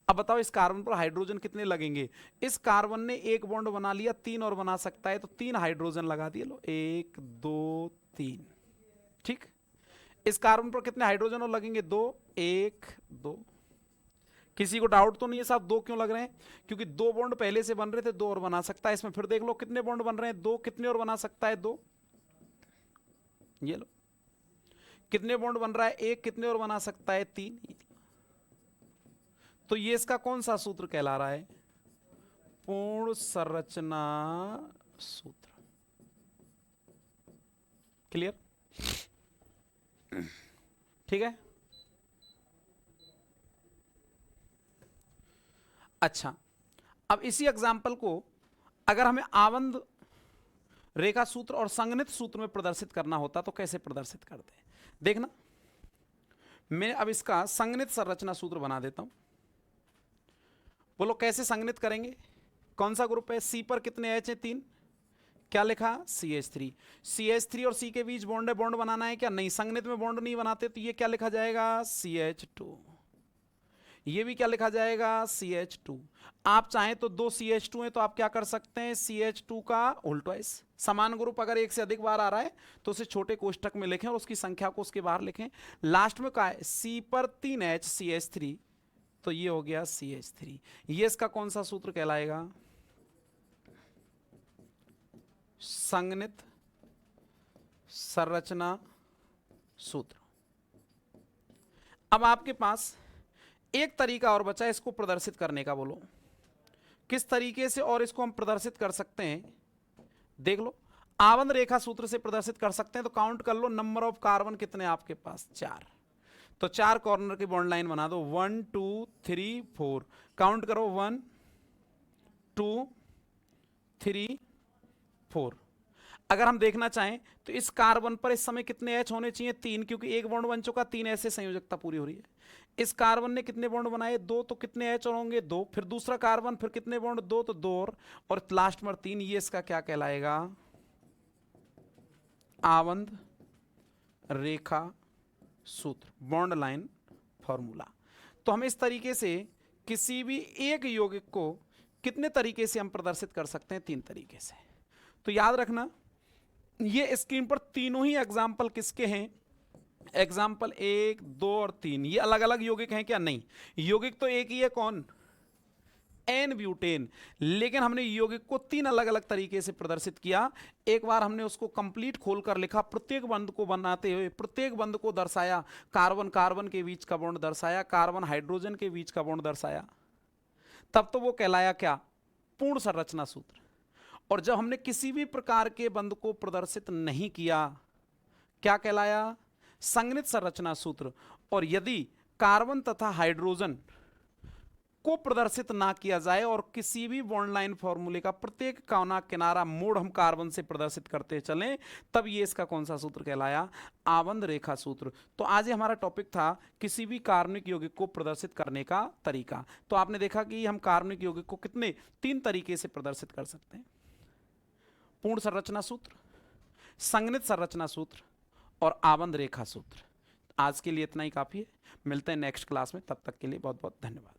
अब बताओ इस कार्बन पर हाइड्रोजन कितने लगेंगे, इस कार्बन ने 1 बॉन्ड बना लिया, 3 और बना सकता है तो 3 हाइड्रोजन लगा दिए, लो 1 2 3, ठीक। इस कार्बन पर कितने हाइड्रोजन और लगेंगे, 2 1 2। किसी को डाउट तो नहीं है साहब 2 क्यों लग रहे हैं, क्योंकि 2 बॉन्ड पहले से बन रहे थे, 2 और बना सकता है। इसमें फिर देख लो कितने बॉन्ड बन रहे हैं, 2, कितने और बना सकता है 2, ये लो। कितने बॉन्ड बन रहा है 1, कितने और बना सकता है 3। तो ये इसका कौन सा सूत्र कहला रहा है, पूर्ण संरचना सूत्र। क्लियर, ठीक है। अच्छा, अब इसी एग्जाम्पल को अगर हमें आबंध रेखा सूत्र और संघनित सूत्र में प्रदर्शित करना होता तो कैसे प्रदर्शित करते हैं, देखना। मैं अब इसका संघनित संरचना सूत्र बना देता हूं। बोलो कैसे संघनित करेंगे, कौन सा ग्रुप है, सी पर कितने एच है, 3, क्या लिखा CH3। CH3 और C के बीच बॉन्ड है, बॉन्ड बनाना है क्या, नहीं, संघनित में बॉन्ड नहीं बनाते तो ये क्या लिखा जाएगा CH2। ये भी क्या लिखा जाएगा CH2। आप चाहें तो 2 CH2 है तो आप क्या कर सकते हैं, CH2 का उल्टाइस। समान ग्रुप अगर एक से अधिक बार आ रहा है तो उसे छोटे कोष्टक में लिखें और उसकी संख्या को उसके बाहर लिखें। लास्ट में क्या है, C पर 3H CH3, तो ये हो गया CH3। ये इसका कौन सा सूत्र कहलाएगा, संघनित संरचना सूत्र। अब आपके पास एक तरीका और बचा है इसको प्रदर्शित करने का, बोलो किस तरीके से और इसको हम प्रदर्शित कर सकते हैं, देख लो। आबंध रेखा सूत्र से प्रदर्शित कर सकते हैं तो काउंट कर लो, नंबर ऑफ कार्बन कितने आपके पास, 4। तो 4 कॉर्नर की बॉन्ड लाइन बना दो, 1 2 3 4, काउंट करो 1 2 3 4। अगर हम देखना चाहें तो इस कार्बन पर इस समय कितने H होने चाहिए, 3, क्योंकि 1 बॉन्ड बन चुका, 3 ऐसे संयोजकता पूरी हो रही है। इस कार्बन ने कितने बॉन्ड बनाए? 2, तो कितने H और होंगे? 2। फिर दूसरा कार्बन, फिर कितने बॉन्ड? 2, तो 2 और लास्ट में 3। ये इसका क्या कहलाएगा? आबंध रेखा सूत्र, बॉन्ड लाइन फॉर्मूला। तो हम इस तरीके से किसी भी एक यौगिक को कितने तरीके से हम प्रदर्शित कर सकते हैं? 3 तरीके से। तो याद रखना, ये स्क्रीन पर तीनों ही एग्जाम्पल किसके हैं? एग्जाम्पल 1, 2 और 3। ये अलग अलग यौगिक हैं क्या? नहीं, यौगिक तो एक ही है। कौन? N butane. लेकिन हमने यौगिक को 3 अलग अलग तरीके से प्रदर्शित किया। एक बार हमने उसको कंप्लीट खोलकर लिखा, प्रत्येक बंध को बनाते हुए प्रत्येक बंध को दर्शाया, कार्बन कार्बन के बीच का बॉन्ड दर्शाया, कार्बन हाइड्रोजन के बीच का बॉन्ड दर्शाया। तब तो वो कहलाया क्या? पूर्ण संरचना सूत्र। और जब हमने किसी भी प्रकार के बंध को प्रदर्शित नहीं किया, क्या कहलाया? संगनित संरचना सूत्र। और यदि कार्बन तथा हाइड्रोजन को प्रदर्शित ना किया जाए और किसी भी बॉन्ड लाइन फॉर्मूले का प्रत्येक कोना किनारा मोड़ हम कार्बन से प्रदर्शित करते चलें, तब ये इसका कौन सा सूत्र कहलाया? आबंध रेखा सूत्र। तो आज ये हमारा टॉपिक था किसी भी कार्बनिक यौगिक को प्रदर्शित करने का तरीका। तो आपने देखा कि हम कार्बनिक यौगिक को कितने 3 तरीके से प्रदर्शित कर सकते हैं? पूर्ण संरचना सूत्र, संगनित संरचना सूत्र और आबंध रेखा सूत्र। आज के लिए इतना ही काफी है। मिलते हैं नेक्स्ट क्लास में, तब तक के लिए बहुत बहुत धन्यवाद।